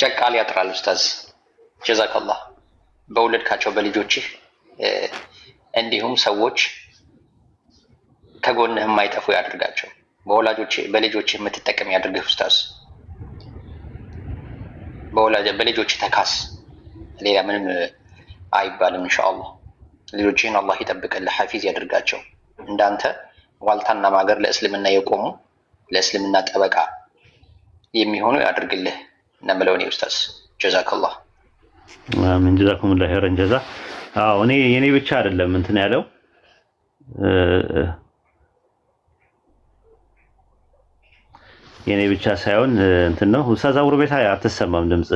ጨቃል ያጥራል ኡስታዝ ጀዛከላህ በወለድካቸው በልጆችህ እንዲሁም ሰዎች ከጎንህ የማይጠፉ ያድርጋቸው በልጆችህ የምትጠቀም ያድርግህ ኡስታዝ በልጆችህ ተካስ ሌላ ምንም አይባልም ኢንሻአላህ ልጆችህን አላህ ይጠብቅልህ ሐፊዝ ያድርጋቸው እንዳንተ ዋልታና ማገር ለእስልምና የቆሙ ለእስልምና ጠበቃ የሚሆኑ ያድርግልህ ነምለውኔ ኡስታዝ ጀዛከላህ አሜን ጀዛኩሙላህ ኸይረን ጀዛ አዎ እኔ የኔ ብቻ አይደለም እንትን ያለው የኔ ብቻ ሳይሆን እንትን ነው ኡስታዝ አውር ቤታ አትሰማም ድምጽ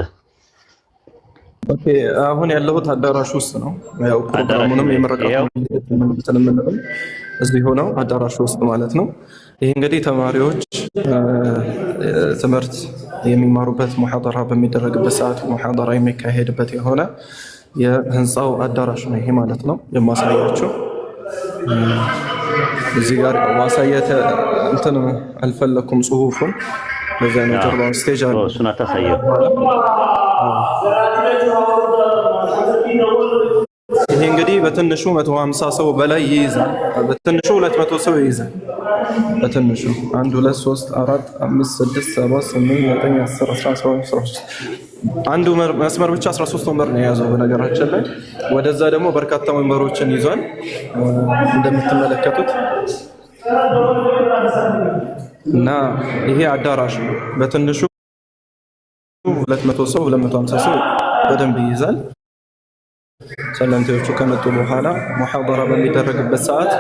ኦኬ አሁን ያለሁት አዳራሽ ውስጥ ነው ያው ፕሮግራሙንም የመረቃቱንም እዚህ ሆነው አዳራሽ ውስጥ ማለት ነው ይሄ እንግዲህ ተማሪዎች ትምህርት የሚማሩበት ሙሐደራ በሚደረግበት ሰዓት ሙሐደራ የሚካሄድበት የሆነ የህንጻው አዳራሽ ነው ይሄ ማለት ነው የማሳያቸው እዚህ ጋር ማሳየት እንትን አልፈለኩም ጽሁፉን ለዛ ነው ጀርባውን ስቴጅ አለ እሱን አታሳየው ይሄ እንግዲህ በትንሹ 150 ሰው በላይ ይይዛል በትንሹ 200 ሰው ይይዛል በትንሹ 1 2 3 4 5 6 7 8 9 10 11 13 አንዱ መስመር ብቻ 13 ወንበር ነው የያዘው በነገራችን ላይ ወደዛ ደግሞ በርካታ ወንበሮችን ይዟል እንደምትመለከቱት እና ይሄ አዳራሽ ነው በትንሹ 200 ሰው 250 ሰው በደንብ ይይዛል ሰለምቴዎቹ ከመጡ በኋላ ሙሐደራ በሚደረግበት ሰዓት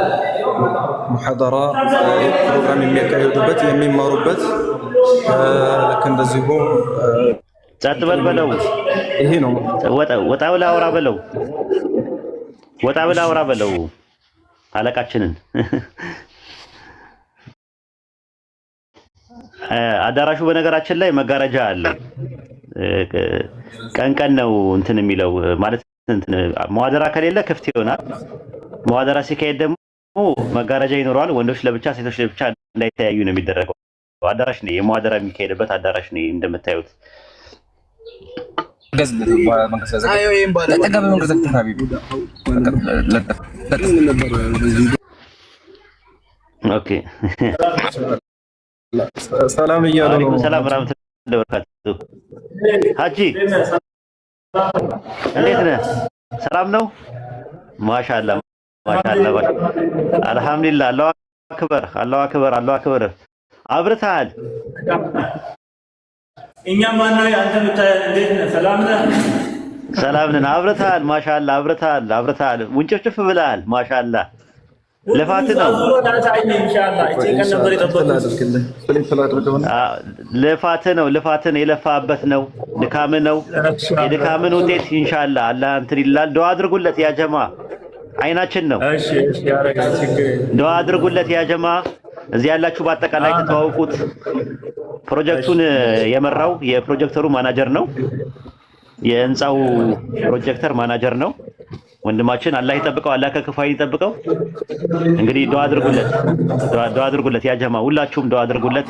ሙሐደራ ፕሮግራም የሚያካሂዱበት የሚማሩበት ልክ እንደዚሁ ጸጥ በለው ይሄ ነው ወጣ ብላ አውራ በለው ወጣ ብላ አውራ በለው አለቃችንን አዳራሹ በነገራችን ላይ መጋረጃ አለው ቀን ነው እንትን የሚለው ማለት እንትን ሙሐደራ ከሌለ ክፍት ይሆናል ሙሐደራ ሲካሄድ ደግሞ መጋረጃ ይኖረዋል ወንዶች ለብቻ ሴቶች ለብቻ እንዳይተያዩ ነው የሚደረገው አዳራሽ ነው የሙሐደራ የሚካሄድበት አዳራሽ ነው እንደምታዩት ኦኬ ሰላም እያሉ ነው ሰላም ወራህመቱላሂ ወበረካቱ ሀጂ እንዴት ነህ ሰላም ነው ማሻአላ አልহামዱሊላህ አላሁ አክበር አብርታል እኛ ማነው አንተ ብታይ እንዴት ነህ ሰላም ነን አብርታል ማሻአላ አብርታል ውንጭፍጭፍ ብለሃል ማሻአላ ለፋት ነው ለፋትን የለፋበት ነው ድካም ነው የድካምን ውጤት ኢንሻአላህ አላህ እንትን ይላል ዱዓ አድርጉለት ያ ጀማ አይናችን ነው እሺ ያረጋል ችግር ዱዓ አድርጉለት ያ ጀማ እዚህ ያላችሁ በአጠቃላይ ተተዋውቁት ፕሮጀክቱን የመራው የፕሮጀክተሩ ማናጀር ነው የህንጻው ፕሮጀክተር ማናጀር ነው ወንድማችን አላህ ይጠብቀው አላህ ከክፋይ ይጠብቀው እንግዲህ ዱዓ አድርጉለት ያ ጀማ ሁላችሁም ዱዓ አድርጉለት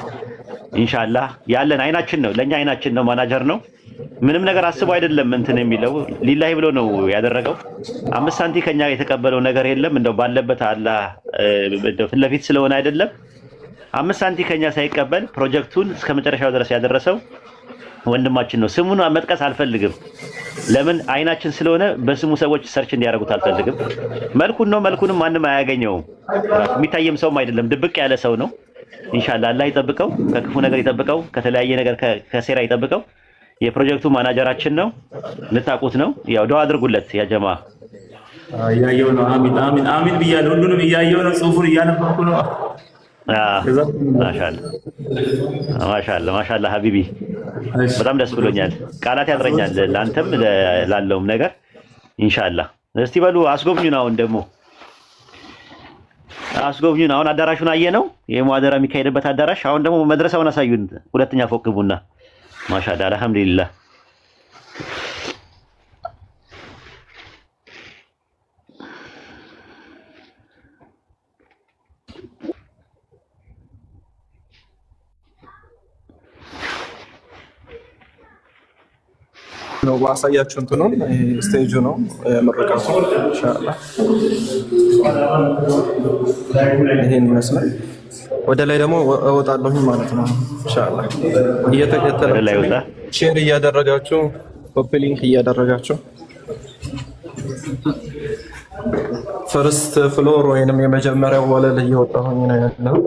ኢንሻአላህ ያለን አይናችን ነው ለኛ አይናችን ነው ማናጀር ነው ምንም ነገር አስቦ አይደለም እንትን የሚለው ሊላሂ ብሎ ነው ያደረገው 5 ሳንቲ ከኛ የተቀበለው ነገር የለም እንደው ባለበት አላህ ፍለፊት ስለሆነ አይደለም 5 ሳንቲ ከኛ ሳይቀበል ፕሮጀክቱን እስከመጨረሻው ድረስ ያደረሰው ወንድማችን ነው ስሙን መጥቀስ አልፈልግም ለምን አይናችን ስለሆነ በስሙ ሰዎች ሰርች እንዲያደርጉት አልፈልግም መልኩንም ማንም አያገኘውም የሚታየም ሰውም አይደለም ድብቅ ያለ ሰው ነው ኢንሻአላህ አላህ ይጠብቀው ከክፉ ነገር ይጠብቀው ከተለያየ ነገር ከሴራ ይጠብቀው የፕሮጀክቱ ማናጀራችን ነው ልታቁት ነው ያው ዱዓ አድርጉለት ያ ጀማ ያየው ነው አሚን ብያለሁ ሁሉንም ያየው ነው ጽሁፉን እያነበብኩ ነው ማሻአላህ ሀቢቢ በጣም ደስ ብሎኛል ቃላት ያጥረኛል ላንተም ላለውም ነገር ኢንሻአላህ እስቲ በሉ አስጎብኙን አሁን አዳራሹን አየነው የሙሐደራ የሚካሄድበት አዳራሽ አሁን ደግሞ መድረሳውን አሳዩን ሁለተኛ ፎቅ ግቡና ማሻአላህ አልহামዱሊላህ ነው ማሳያችሁ እንትኑን ስቴጁ ነው ምርቃቱ ኢንሻአላህ ይሄን ይመስላል። ወደ ላይ ደግሞ እወጣለሁ ማለት ነው ኢንሻአላህ። እየተከተላችሁ ሼር እያደረጋችሁ ኮፒ ሊንክ እያደረጋችሁ ፈርስት ፍሎር ወይንም የመጀመሪያው ወለል እየወጣሁኝ ነው ያለው።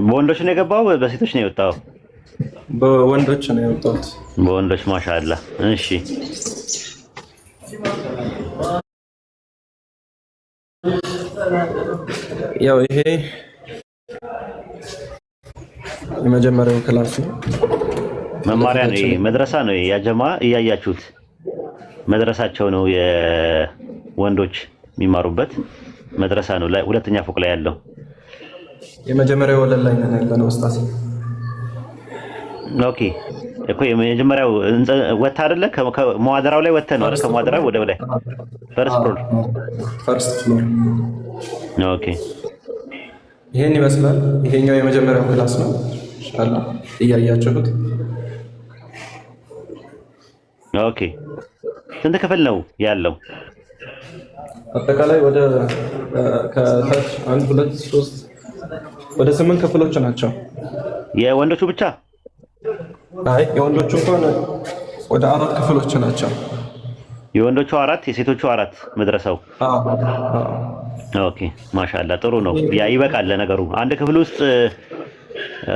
በወንዶች ነው የገባው በሴቶች ነው የወጣው? በወንዶች ነው የወጣሁት። በወንዶች ማሻአላ። እሺ ያው ይሄ የመጀመሪያው ክላስ ነው፣ መማሪያ ነው፣ መድረሳ ነው። ያጀማ እያያችሁት መድረሳቸው ነው የወንዶች የሚማሩበት መድረሳ ነው። ሁለተኛ ፎቅ ላይ ያለው የመጀመሪያው ወለል ላይ ነው ያለው ኡስታዝ። ኦኬ እኮ የመጀመሪያው ወጣ አይደለ? ከመዋደራው ላይ ወጥተ ነው አይደል? ከመዋደራው ወደ ላይ ፈርስት ፍሎር። ኦኬ ይሄን ይመስላል። ይሄኛው የመጀመሪያው ክላስ ነው ኢንሻአላህ እያያችሁት። ኦኬ ስንት ክፍል ነው ያለው? አጠቃላይ ወደ ከታች 1 2 3 ወደ 8 ክፍሎች ናቸው። የወንዶቹ ብቻ? አይ የወንዶቹ እንኳን ወደ 4 ክፍሎች ናቸው። የወንዶቹ 4 የሴቶቹ 4 መድረሳው። ኦኬ ማሻአላ ጥሩ ነው። ያ ይበቃል ለነገሩ። አንድ ክፍል ውስጥ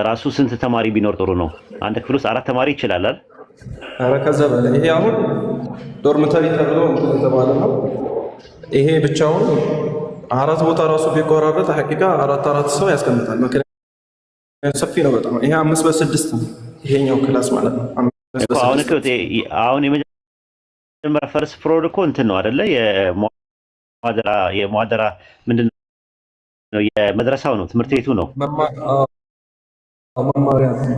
ራሱ ስንት ተማሪ ቢኖር ጥሩ ነው? አንድ ክፍል ውስጥ 4 ተማሪ ይችላል አይደል? ኧረ ከዛ በላይ ይሄ አሁን ዶርምተሪ ተብሎ ተባለ ነው። ይሄ ብቻውን 4 ቦታ ራሱ ቢቆራረጥ ሐቂቃ 4 ሰው ያስቀምጣል። ምክንያቱም ሰፊ ነው በጣም። ይሄ 5 በ6 ነው ይሄኛው ክላስ ማለት ነው። አሁን የመጀመሪያ ፈርስት ፍሎር እኮ እንትን ነው አይደለ? የሙአደራ ምንድን ነው? የመድረሳው ነው፣ ትምህርት ቤቱ ነው።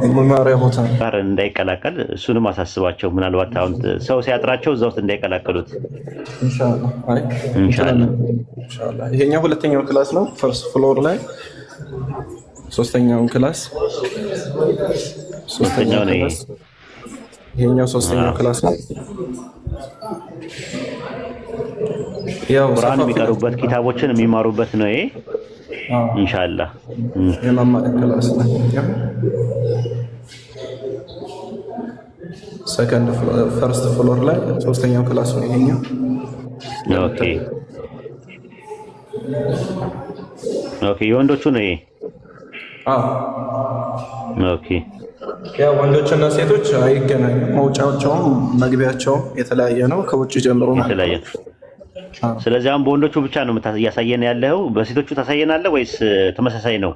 መማሪያ ቦታ ጋር እንዳይቀላቀል እሱንም አሳስባቸው። ምናልባት አሁን ሰው ሲያጥራቸው እዛ ውስጥ እንዳይቀላቀሉት ኢንሻአላህ። አይ ኢንሻአላህ። ይሄኛው ሁለተኛው ክላስ ነው ፈርስት ፍሎር ላይ። ሶስተኛው ክላስ ሶስተኛው ነው። ይሄኛው ሶስተኛው ክላስ ነው። ያው ቁርአን የሚቀሩበት ኪታቦችን የሚማሩበት ነው ይሄ ኢንሻአላህ። የመማሪያ ክላስ ነው። ሰከንድ ፈርስት ፍሎር ላይ ሶስተኛው ክላስ ነው ይሄኛው። ኦኬ ኦኬ የወንዶቹ ነው ይሄ? ኦኬ ያው ወንዶችና ሴቶች አይገናኙም። መውጫቸውም መግቢያቸውም የተለያየ ነው ከውጭ ጀምሮ የተለያየ። ስለዚህ አሁን በወንዶቹ ብቻ ነው እያሳየን ያለው፣ በሴቶቹ ታሳየናለህ ወይስ ተመሳሳይ ነው?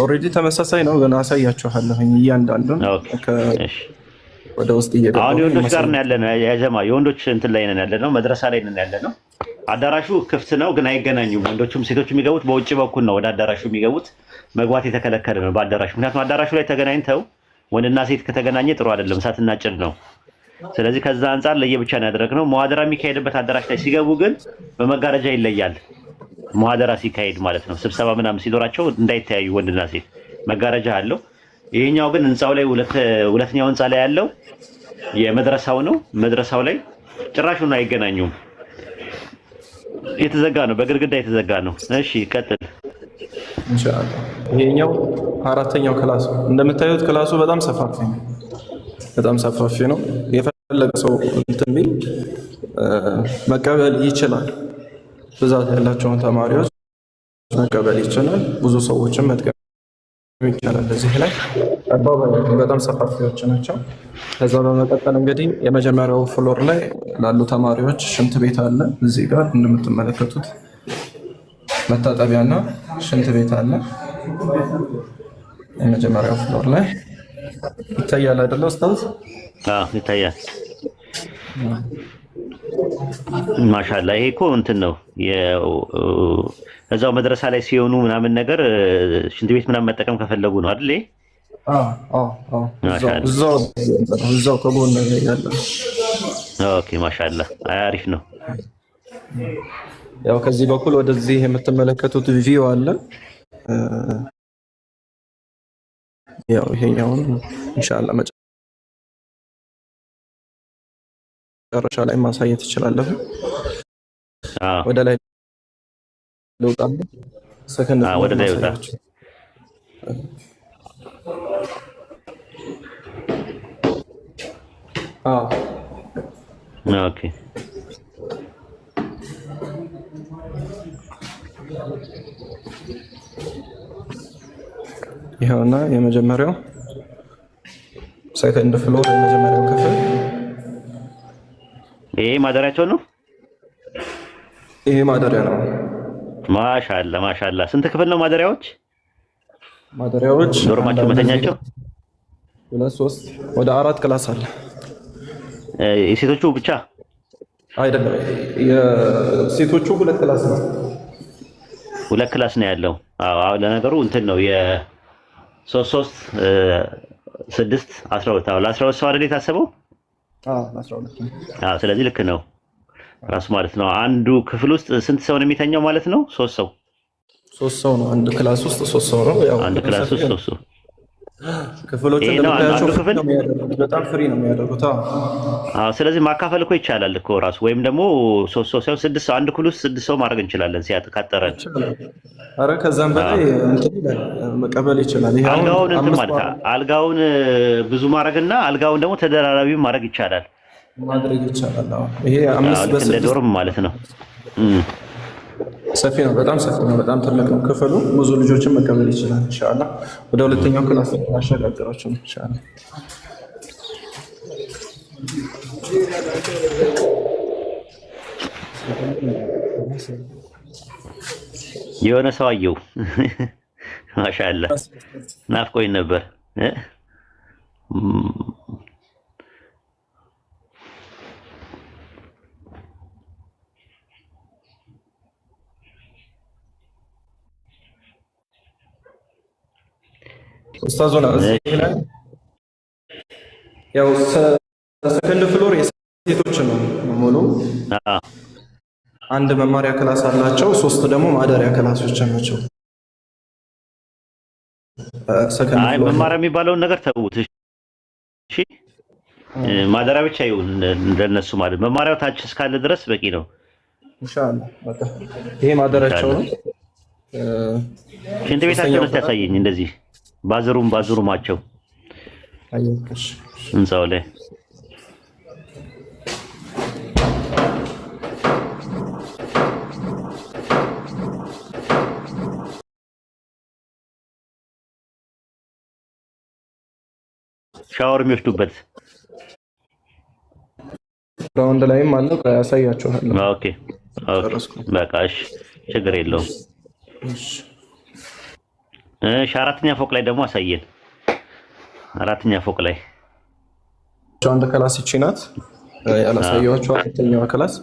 ኦልሬዲ ተመሳሳይ ነው፣ ግን አሳያችኋለሁ እያንዳንዱን ወደ ውስጥ እየገባሁ። አሁን የወንዶች ጋር ነው ያለነው ያጀማ፣ የወንዶች እንትን ላይ ነን ያለነው፣ መድረሳ ላይ ነን ያለነው። አዳራሹ ክፍት ነው ግን አይገናኙም። ወንዶቹም ሴቶቹ የሚገቡት በውጭ በኩል ነው። ወደ አዳራሹ የሚገቡት መግባት የተከለከለ ነው በአዳራሹ። ምክንያቱም አዳራሹ ላይ ተገናኝተው ወንድና ሴት ከተገናኘ ጥሩ አይደለም፣ እሳትና ጭድ ነው። ስለዚህ ከዛ አንፃር ለየብቻ ነው ያደረግነው። ሙሐደራ የሚካሄድበት አዳራሽ ላይ ሲገቡ ግን በመጋረጃ ይለያል። ሙሐደራ ሲካሄድ ማለት ነው፣ ስብሰባ ምናምን ሲኖራቸው እንዳይተያዩ ወንድና ሴት መጋረጃ አለው። ይሄኛው ግን ህንጻው ላይ ሁለተኛው ህንጻ ላይ ያለው የመድረሳው ነው። መድረሳው ላይ ጭራሹን አይገናኙም፣ የተዘጋ ነው፣ በግድግዳ የተዘጋ ነው። እሺ ቀጥል ኢንሻአላህ። ይሄኛው አራተኛው ክላስ ነው። እንደምታዩት ክላሱ በጣም ሰፋፊ ነው፣ በጣም ሰፋፊ ነው። የፈለገ ሰው እንትን ቢል መቀበል ይችላል። ብዛት ያላቸውን ተማሪዎች መቀበል ይችላል። ብዙ ሰዎችን መጥቀም ይቻላል። እዚህ ላይ በጣም ሰፋፊዎች ናቸው። ከዛ በመቀጠል እንግዲህ የመጀመሪያው ፍሎር ላይ ላሉ ተማሪዎች ሽንት ቤት አለ። እዚህ ጋር እንደምትመለከቱት መታጠቢያና ሽንት ቤት አለ። የመጀመሪያው ፍሎር ላይ ይታያል አይደለ ኡስታዝ? ይታያል። ማሻአላ ይሄ እኮ እንትን ነው እዛው መድረሳ ላይ ሲሆኑ ምናምን ነገር ሽንት ቤት ምናምን መጠቀም ከፈለጉ ነው አይደል? እዛው ከጎን ያለ። ኦኬ ማሻአላ አሪፍ ነው። ያው ከዚህ በኩል ወደዚህ የምትመለከቱት ቪው አለ። ያው ይሄኛውን ኢንሻአላህ መጨረሻ ላይ ማሳየት እችላለሁ። ወደ ላይ ልውጣ፣ ሰከንድ ወደ ላይ ወጣ። ኦኬ ይሄውና የመጀመሪያው ሰከንድ ፍሎር የመጀመሪያው ክፍል ይሄ ማደሪያቸው ነው። ይሄ ማደሪያ ነው። ማሻአላ ማሻአላ። ስንት ክፍል ነው ማደሪያዎች? ዶርማቸው መተኛቸው 2 3 ወደ 4 ክላስ አለ። የሴቶቹ ብቻ አይደለም፣ የሴቶቹ 2 ክላስ ነው። 2 ክላስ ነው ያለው። አዎ ለነገሩ እንትን ነው የ3 3 6 12 ለ12 ሰው አይደል የታሰበው? 12። ስለዚህ ልክ ነው ራሱ ማለት ነው። አንዱ ክፍል ውስጥ ስንት ሰው ነው የሚተኛው ማለት ነው? 3 ሰው 3 ሰው ነው። አንድ ክላስ ውስጥ 3 ሰው ነው። ያው አንድ ክላስ ውስጥ 3 ሰው ክፍሎቹ እንደምታያቸው በጣም ፍሪ ነው የሚያደርጉት። ስለዚህ ማካፈል እኮ ይቻላል እኮ ራሱ፣ ወይም ደግሞ 3 ሰው ሳይሆን 6 ሰው አንድ ክፍል ውስጥ 6 ሰው ማድረግ እንችላለን ሲያጠቃጠረን። አረ ከዛም በላይ መቀበል ይችላል። ይሄ አልጋውን እንትን ማለት አልጋውን ብዙ ማድረግና አልጋውን ደግሞ ተደራራቢ ማድረግ ይቻላል። ይሄ 5 በ6 ዶርም ማለት ነው። ሰፊ ነው፣ በጣም ሰፊ ነው፣ በጣም ትልቅ ነው ክፍሉ። ብዙ ልጆችን መቀበል ይችላል። ኢንሻአላህ ወደ ሁለተኛው ክላስ አሸጋግራችሁ ኢንሻአላህ። የሆነ ሰው አየው ማሻአላ ናፍቆኝ ነበር። ኡስታዞና ያው ሰከንድ ፍሎር የሴቶች ነው ሙሉ። አንድ መማሪያ ክላስ አላቸው፣ 3 ደግሞ ማደሪያ ክላሶች ናቸው። ሰከንድ ፍሎር መማሪያ የሚባለውን ነገር ተውት እሺ። ማደሪያ ብቻ ይሁን እንደነሱ ማለት መማሪያው ታች እስካለ ድረስ በቂ ነው ኢንሻአላህ። በቃ ይሄ ማደሪያቸው ነው። ሽንት ቤታቸውን ያሳየኝ እንደዚህ ባዝሩማቸው አየሽ እንሳው ላይ ሻወር የሚወስዱበት ግራውንድ ላይም አለ። ያሳያችኋል። ኦኬ በቃ እሺ፣ ችግር የለውም። አራተኛ ፎቅ ላይ ደግሞ አሳየን። 4ኛ ፎቅ ላይ አንድ ክላስ ይቺ ናት ያላሳየኋችሁ። አራተኛዋ ክላስ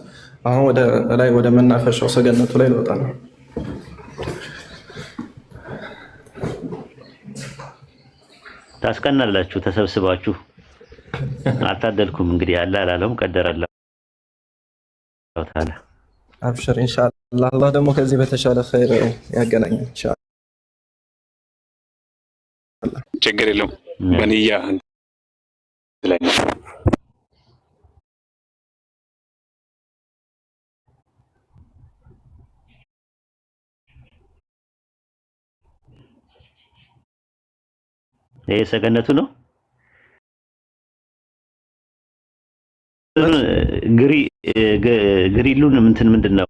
አሁን ወደ ላይ ወደ መናፈሻው ሰገነቱ ላይ ልወጣ ነው። ታስቀናላችሁ ተሰብስባችሁ። አልታደልኩም እንግዲህ ያለ አላለም ቀደረላ ታላ አብሽር ኢንሻአላህ። አላህ ደግሞ ከዚህ በተሻለ ኸይር ያገናኛል ኢንሻአላህ። ችግር የለውም። በንያ ላይ ይሄ ሰገነቱ ነው። ግሪሉን ምንድነው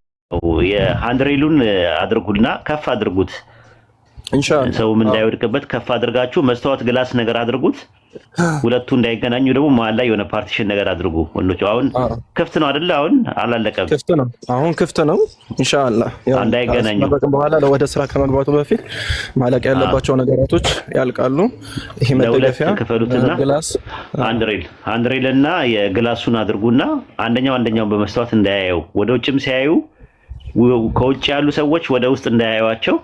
የሃንድሬሉን አድርጉና ከፍ አድርጉት ኢንሻአላህ። ሰው ምን እንዳይወድቅበት ከፍ አድርጋችሁ መስታወት ግላስ ነገር አድርጉት። ሁለቱ እንዳይገናኙ ደግሞ መሀል ላይ የሆነ ፓርቲሽን ነገር አድርጉ። ወንዶች አሁን ክፍት ነው አይደል? አሁን አላለቀም። ክፍት ነው፣ አሁን ክፍት ነው ኢንሻአላህ። ያው እንዳይገናኙ በኋላ ወደ ስራ ከመግባቱ በፊት ማለቅ ያለባቸው ነገራቶች ያልቃሉ። ይሄ መደገፊያ ክፈሉትና ግላስ አንድሬል እና የግላሱን አድርጉና አንደኛውን በመስታወት እንዳያዩ፣ ወደ ውጭም ሲያዩ ከውጭ ያሉ ሰዎች ወደ ውስጥ እንዳያዩዋቸው፣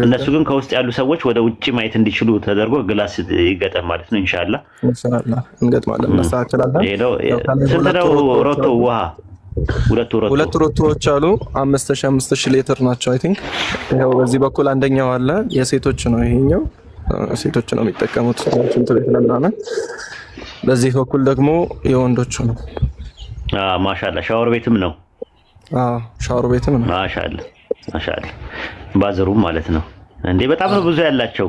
እነሱ ግን ከውስጥ ያሉ ሰዎች ወደ ውጭ ማየት እንዲችሉ ተደርጎ ግላስ ይገጠም ማለት ነው። ኢንሻአላህ እንገጥማለን፣ እናስተካክላለን። ስንት ነው ሮቶ ውሃ? ሁለት ሮቶዎች አሉ። 5000 ሊትር ናቸው። አይ ቲንክ ይሄው በዚህ በኩል አንደኛው አለ፣ የሴቶች ነው ይሄኛው። ሴቶች ነው የሚጠቀሙት ሽንት ቤት ለምናምን። በዚህ በኩል ደግሞ የወንዶቹ ነው። ማሻአላ ሻወር ቤትም ነው። ሻወር ቤትም ነው። ማሻአላ ባዝሩም ማለት ነው እንዴ! በጣም ነው ብዙ ያላቸው።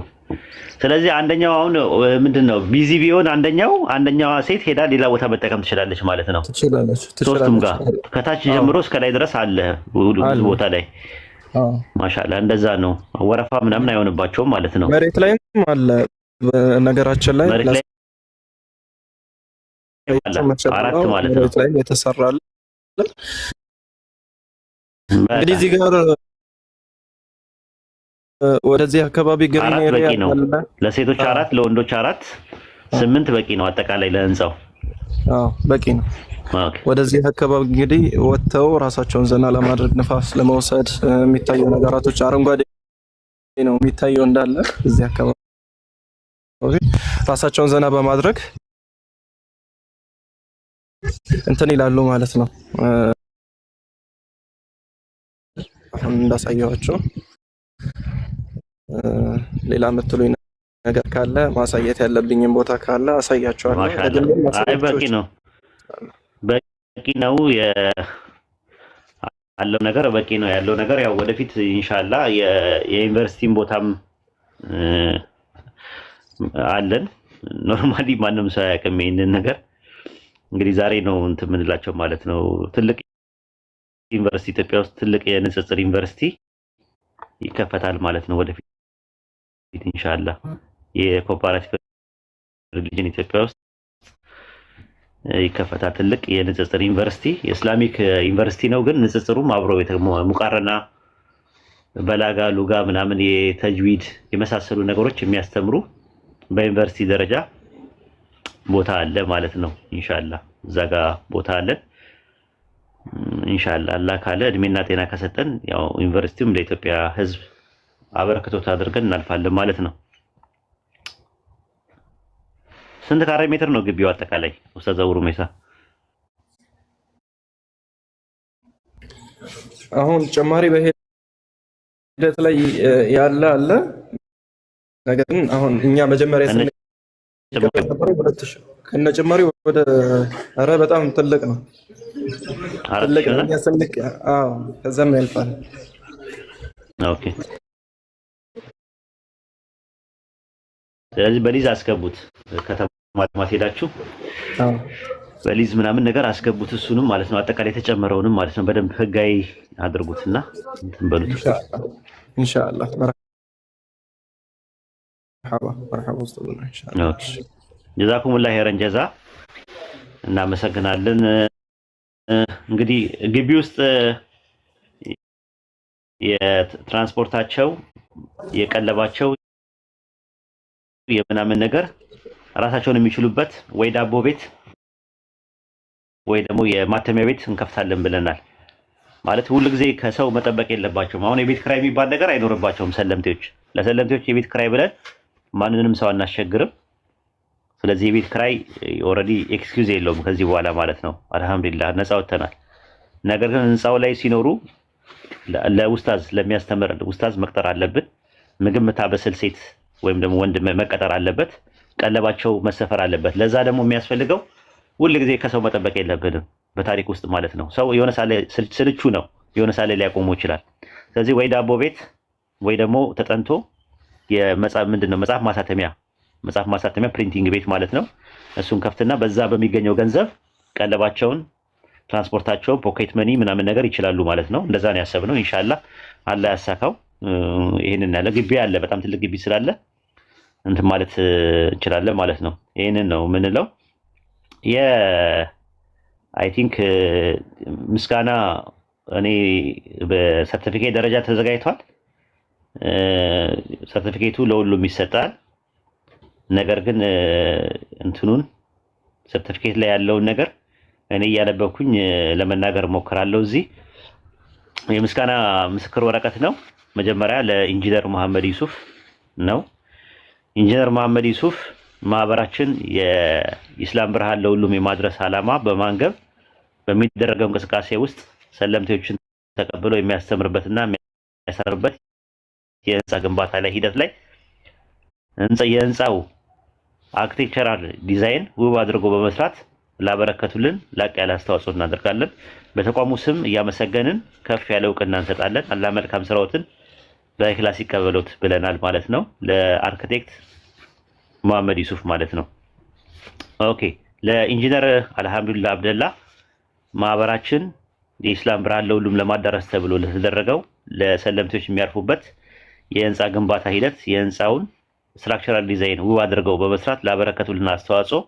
ስለዚህ አንደኛው አሁን ምንድነው ቢዚ ቢሆን አንደኛዋ ሴት ሄዳ ሌላ ቦታ መጠቀም ትችላለች ማለት ነው። ሶስቱም ጋር ከታች ጀምሮ እስከ ላይ ድረስ አለ ብዙ ቦታ ላይ። ማሻአላ እንደዛ ነው። ወረፋ ምናምን አይሆንባቸውም ማለት ነው። መሬት ላይም አለ ነገራችን ላይ አራት ማለት ነው። መሬት ላይ የተሰራለ እንግዲህ እዚህ ጋር ወደዚህ አካባቢ ግሪን ኤሪያ ነው። ለሴቶች 4 ለወንዶች 4 8 በቂ ነው አጠቃላይ ለህንጻው። በቂ ነው። ወደዚህ አካባቢ እንግዲህ ወጥተው ራሳቸውን ዘና ለማድረግ ንፋስ ለመውሰድ የሚታዩ ነገራቶች አረንጓዴ ነው የሚታየው እንዳለ እዚህ አካባቢ ራሳቸውን ዘና በማድረግ እንትን ይላሉ ማለት ነው። አሁን እንዳሳየኋቸው ሌላ የምትሉኝ ነገር ካለ ማሳየት ያለብኝም ቦታ ካለ አሳያቸዋለሁ። አይ በቂ ነው ያለው ነገር በቂ ነው ያለው ነገር። ያው ወደፊት ኢንሻአላህ የዩኒቨርሲቲን ቦታም አለን። ኖርማሊ ማንም ሰው አያውቅም ይሄንን ነገር። እንግዲህ ዛሬ ነው እንትን የምንላቸው ማለት ነው። ትልቅ ዩኒቨርሲቲ ኢትዮጵያ ውስጥ ትልቅ የንጽጽር ዩኒቨርሲቲ ይከፈታል ማለት ነው ወደፊት ኢንሻአላህ። የኮምፓራቲቭ ሪሊጅን ኢትዮጵያ ውስጥ ይከፈታል ትልቅ የንጽጽር ዩኒቨርሲቲ። የእስላሚክ ዩኒቨርሲቲ ነው ግን ንጽጽሩም አብሮ ሙቃረና በላጋ ሉጋ ምናምን የተጅዊድ የመሳሰሉ ነገሮች የሚያስተምሩ በዩኒቨርሲቲ ደረጃ ቦታ አለ ማለት ነው ኢንሻአላህ። እዛ ጋር ቦታ አለን ኢንሻአላህ። አላህ ካለ እድሜና ጤና ከሰጠን ያው ዩኒቨርሲቲውም ለኢትዮጵያ ሕዝብ አበረከቶት አድርገን እናልፋለን ማለት ነው። ስንት ካሬ ሜትር ነው ግቢው አጠቃላይ ኡስታዝ ዘውሩ ሜሳ? አሁን ጨማሪ በሂደት ላይ ያለ አለ። ነገር ግን አሁን እኛ መጀመሪያ ከነ ጨማሪ ወደ ኧረ በጣም ትልቅ ነው። ትልቅ ነው ያሰልክ። ከዛም ያልፋል። ኦኬ። ስለዚህ በሊዝ አስገቡት። ከተማ ሄዳችሁ በሊዝ ምናምን ነገር አስገቡት እሱንም ማለት ነው። አጠቃላይ የተጨመረውንም ማለት ነው። በደንብ ህጋዊ አድርጉትና እንትን በሉት ኢንሻአላህ። መርሐባ ወስተውና ኢንሻአላህ። ኦኬ ጀዛኩሙላህ ኸይረን ጀዛ። እናመሰግናለን። እንግዲህ ግቢ ውስጥ የትራንስፖርታቸው የቀለባቸው የምናምን ነገር ራሳቸውን የሚችሉበት ወይ ዳቦ ቤት ወይ ደግሞ የማተሚያ ቤት እንከፍታለን ብለናል። ማለት ሁሉ ጊዜ ከሰው መጠበቅ የለባቸውም። አሁን የቤት ክራይ የሚባል ነገር አይኖርባቸውም ሰለምቴዎች። ለሰለምቴዎች የቤት ክራይ ብለን ማንንም ሰው አናስቸግርም። ስለዚህ የቤት ክራይ ኦልሬዲ ኤክስኪውዝ የለውም ከዚህ በኋላ ማለት ነው። አልহামዱሊላህ ነፃ ወጥተናል። ነገር ግን ህንጻው ላይ ሲኖሩ ለኡስታዝ ለሚያስተምር ኡስታዝ መቅጠር አለብን። ምግብ የምታበስል ሴት ወይም ደግሞ ወንድ መቀጠር አለበት። ቀለባቸው መሰፈር አለበት። ለዛ ደግሞ የሚያስፈልገው ሁሉ ጊዜ ከሰው መጠበቅ የለብንም በታሪክ ውስጥ ማለት ነው። ሰው የሆነ ሳለ ስልቹ ነው፣ የሆነ ሳለ ሊያቆሙ ይችላል። ስለዚህ ወይ ዳቦ ቤት ወይ ደግሞ ተጠንቶ የመጽሐፍ ምንድነው መጽሐፍ ማሳተሚያ ፕሪንቲንግ ቤት ማለት ነው። እሱን ከፍትና በዛ በሚገኘው ገንዘብ ቀለባቸውን፣ ትራንስፖርታቸውን፣ ፖኬት መኒ ምናምን ነገር ይችላሉ ማለት ነው። እንደዛ ነው ያሰብነው። ኢንሻአላህ አላህ ያሳካው። ይሄንን ያለ ግቢ አለ፣ በጣም ትልቅ ግቢ ስላለ እንትን ማለት እንችላለን ማለት ነው። ይሄንን ነው የምንለው። አይ ቲንክ ምስጋና እኔ በሰርቲፊኬት ደረጃ ተዘጋጅቷል። ሰርቲፊኬቱ ለሁሉም ይሰጣል። ነገር ግን እንትኑን ሰርቲፊኬት ላይ ያለውን ነገር እኔ እያነበብኩኝ ለመናገር ሞክራለሁ። እዚህ የምስጋና ምስክር ወረቀት ነው። መጀመሪያ ለኢንጂነር መሐመድ ዩሱፍ ነው። ኢንጂነር መሐመድ ዩሱፍ ማህበራችን የኢስላም ብርሃን ለሁሉም የማድረስ ዓላማ በማንገብ በሚደረገው እንቅስቃሴ ውስጥ ሰለምቴዎችን ተቀብሎ የሚያስተምርበትና የሚያሰርበት የህንፃ ግንባታ ላይ ሂደት ላይ የህንፃው አርኪቴክቸራል ዲዛይን ውብ አድርጎ በመስራት ላበረከቱልን ላቅ ያለ አስተዋጽኦ እናደርጋለን። በተቋሙ ስም እያመሰገንን ከፍ ያለ እውቅና እንሰጣለን። አላህ መልካም ስራዎትን በኢኽላስ ይቀበሉት ብለናል ማለት ነው። ለአርክቴክት መሐመድ ዩሱፍ ማለት ነው። ኦኬ ለኢንጂነር አልሐምዱሊላህ አብደላ ማህበራችን የኢስላም ብርሃን ለሁሉም ለማዳረስ ተብሎ ለተደረገው ለሰለምቴዎች የሚያርፉበት የህንፃ ግንባታ ሂደት የህንፃውን ስትራክቸራል ዲዛይን ውብ አድርገው በመስራት ላበረከቱልን አስተዋጽኦ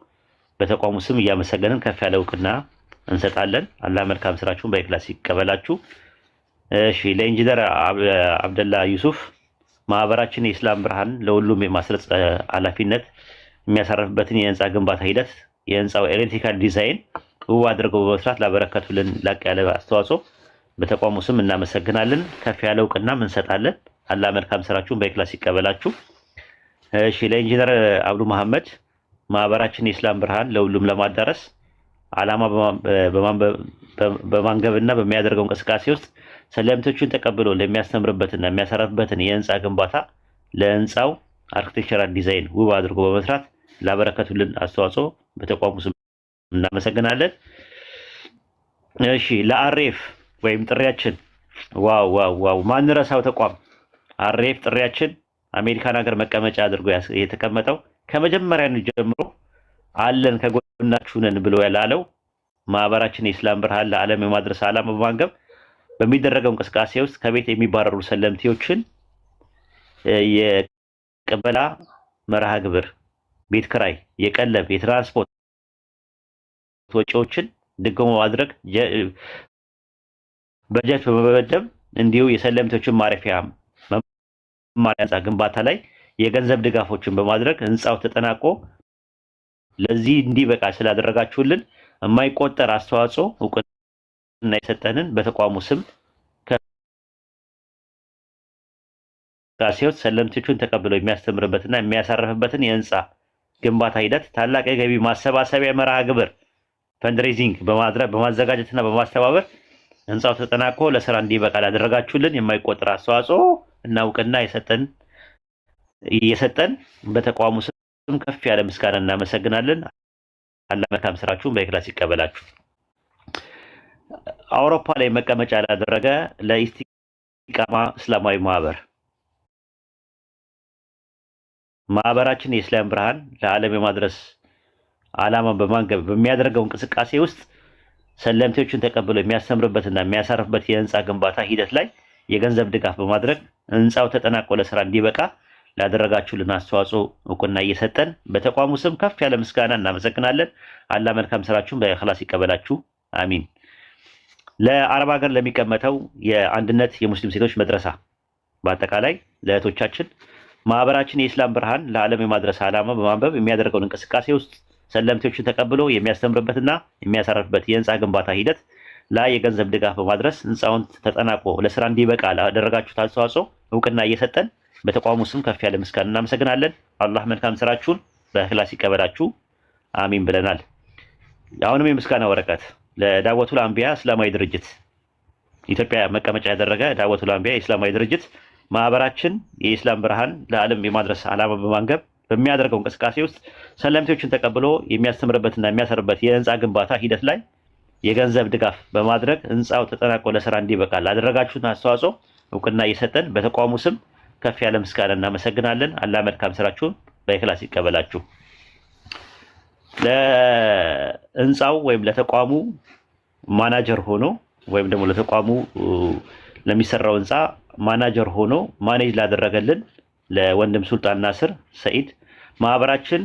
በተቋሙ ስም እያመሰገንን ከፍ ያለ እውቅና እንሰጣለን። አላህ መልካም ስራችሁን በኢኽላስ ይቀበላችሁ። እሺ ለኢንጂነር አብደላ ዩሱፍ ማህበራችን የኢስላም ብርሃን ለሁሉም የማስረጽ ኃላፊነት የሚያሳርፍበትን የህንፃ ግንባታ ሂደት የህንፃው ኤሌክትሪካል ዲዛይን ውብ አድርገው በመስራት ላበረከቱልን ላቅ ያለ አስተዋጽኦ በተቋሙ ስም እናመሰግናለን። ከፍ ያለ እውቅናም እንሰጣለን። አላህ መልካም ስራችሁን በኢኽላስ ይቀበላችሁ። እሺ ለኢንጂነር አብዱ መሐመድ ማህበራችን የኢስላም ብርሃን ለሁሉም ለማዳረስ ዓላማ በማንገብና በሚያደርገው እንቅስቃሴ ውስጥ ሰለምቶቹን ተቀብሎ ለሚያስተምርበትና የሚያሰራበትን የህንፃ ግንባታ ለህንፃው አርኪቴክቸራል ዲዛይን ውብ አድርጎ በመስራት ላበረከቱልን አስተዋጽኦ በተቋሙ ስም እናመሰግናለን። እሺ ለአሬፍ ወይም ጥሪያችን ዋው ማንረሳው ተቋም አሬፍ ጥሪያችን አሜሪካን ሀገር መቀመጫ አድርጎ የተቀመጠው ከመጀመሪያ ጀምሮ አለን ከጎናችሁ ነን ብሎ ያላለው ማህበራችን የኢስላም ብርሃን ለዓለም የማድረስ ዓላማ በማንገብ በሚደረገው እንቅስቃሴ ውስጥ ከቤት የሚባረሩ ሰለምቴዎችን የቅበላ መርሃ ግብር፣ ቤት ክራይ፣ የቀለብ፣ የትራንስፖርት ወጪዎችን ድጎማ ማድረግ በጀት በመበደብ እንዲሁ የሰለምቴዎችን ማረፊያ መማሪያ ህንፃ ግንባታ ላይ የገንዘብ ድጋፎችን በማድረግ ህንፃው ተጠናቆ ለዚህ እንዲበቃ ስላደረጋችሁልን የማይቆጠር አስተዋጽኦ እውቅና የሰጠንን በተቋሙ ስም ከሲዮት ሰለምቴዎቹን ተቀብለው የሚያስተምርበትና የሚያሳርፍበትን የህንፃ ግንባታ ሂደት ታላቅ የገቢ ማሰባሰቢያ መርሃ ግብር ፈንድሬዚንግ በማዘጋጀትና በማስተባበር ህንፃው ተጠናቆ ለስራ እንዲበቃ ላደረጋችሁልን የማይቆጠር አስተዋጽኦ እና እውቅና የሰጠን በተቋሙ ስም ከፍ ያለ ምስጋና እናመሰግናለን። አላህ መልካም ስራችሁን በኢኽላስ ይቀበላችሁ። አውሮፓ ላይ መቀመጫ ላደረገ ለኢስቲቃማ እስላማዊ ማህበራችን የኢስላም ብርሃን ለዓለም የማድረስ ዓላማን በማንገብ በሚያደርገው እንቅስቃሴ ውስጥ ሰለምቴዎችን ተቀብሎ የሚያስተምርበትና የሚያሳርፍበት የህንፃ ግንባታ ሂደት ላይ የገንዘብ ድጋፍ በማድረግ ህንፃው ተጠናቆ ለስራ እንዲበቃ ላደረጋችሁልን አስተዋጽኦ እውቅና እየሰጠን በተቋሙ ስም ከፍ ያለ ምስጋና እናመሰግናለን። አላህ መልካም ስራችሁን በኢኽላስ ይቀበላችሁ። አሚን። ለአረብ ሀገር ለሚቀመጠው የአንድነት የሙስሊም ሴቶች መድረሳ በአጠቃላይ ለእህቶቻችን ማህበራችን የኢስላም ብርሃን ለዓለም የማድረስ ዓላማ በማንበብ የሚያደርገውን እንቅስቃሴ ውስጥ ሰለምቴዎችን ተቀብሎ የሚያስተምርበትና የሚያሳርፍበት የህንፃ ግንባታ ሂደት ላይ የገንዘብ ድጋፍ በማድረስ ህንፃውን ተጠናቆ ለስራ እንዲበቃ ላደረጋችሁት አስተዋጽኦ እውቅና እየሰጠን በተቋሙ ስም ከፍ ያለ ምስጋና እናመሰግናለን። አላህ መልካም ስራችሁን በኢኽላስ ይቀበላችሁ። አሚን ብለናል። አሁንም የምስጋና ወረቀት ለዳወቱል አንቢያ እስላማዊ ድርጅት ኢትዮጵያ መቀመጫ ያደረገ ዳወቱል አንቢያ እስላማዊ ድርጅት ማህበራችን የኢስላም ብርሃን ለዓለም የማድረስ ዓላማ በማንገብ በሚያደርገው እንቅስቃሴ ውስጥ ሰለምቴዎችን ተቀብሎ የሚያስተምርበትና የሚያሰርበት የህንፃ ግንባታ ሂደት ላይ የገንዘብ ድጋፍ በማድረግ ህንፃው ተጠናቆ ለስራ እንዲበቃ ላደረጋችሁት አስተዋጽኦ እውቅና እየሰጠን በተቋሙ ስም ከፍ ያለ ምስጋና እናመሰግናለን። አላህ መልካም ስራችሁን በኢኽላስ ይቀበላችሁ። ለህንፃው ወይም ለተቋሙ ማናጀር ሆኖ ወይም ደግሞ ለተቋሙ ለሚሰራው ህንፃ ማናጀር ሆኖ ማኔጅ ላደረገልን ለወንድም ሱልጣን ናስር ሰኢድ ማህበራችን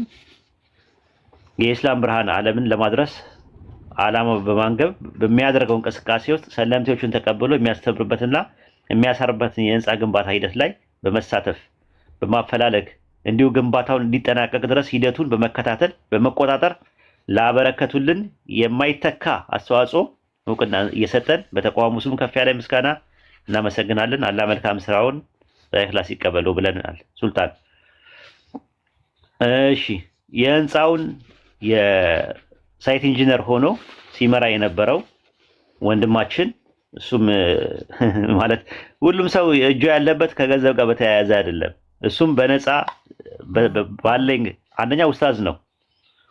የኢስላም ብርሃን ዓለምን ለማድረስ ዓላማ በማንገብ በሚያደርገው እንቅስቃሴ ውስጥ ሰለምቴዎችን ተቀብሎ የሚያስተምርበትና የሚያሳርበትን የህንፃ ግንባታ ሂደት ላይ በመሳተፍ በማፈላለግ እንዲሁ ግንባታውን እንዲጠናቀቅ ድረስ ሂደቱን በመከታተል በመቆጣጠር ላበረከቱልን የማይተካ አስተዋጽኦ እውቅና እየሰጠን በተቋሙ ስም ከፍ ያለ ምስጋና እናመሰግናለን። አላህ መልካም ስራውን በኢኽላስ ይቀበሉ ብለናል። ሱልጣን እሺ፣ የህንፃውን የሳይት ኢንጂነር ሆኖ ሲመራ የነበረው ወንድማችን እሱም ማለት ሁሉም ሰው እጁ ያለበት ከገንዘብ ጋር በተያያዘ አይደለም። እሱም በነፃ ባለኝ አንደኛ ኡስታዝ ነው፣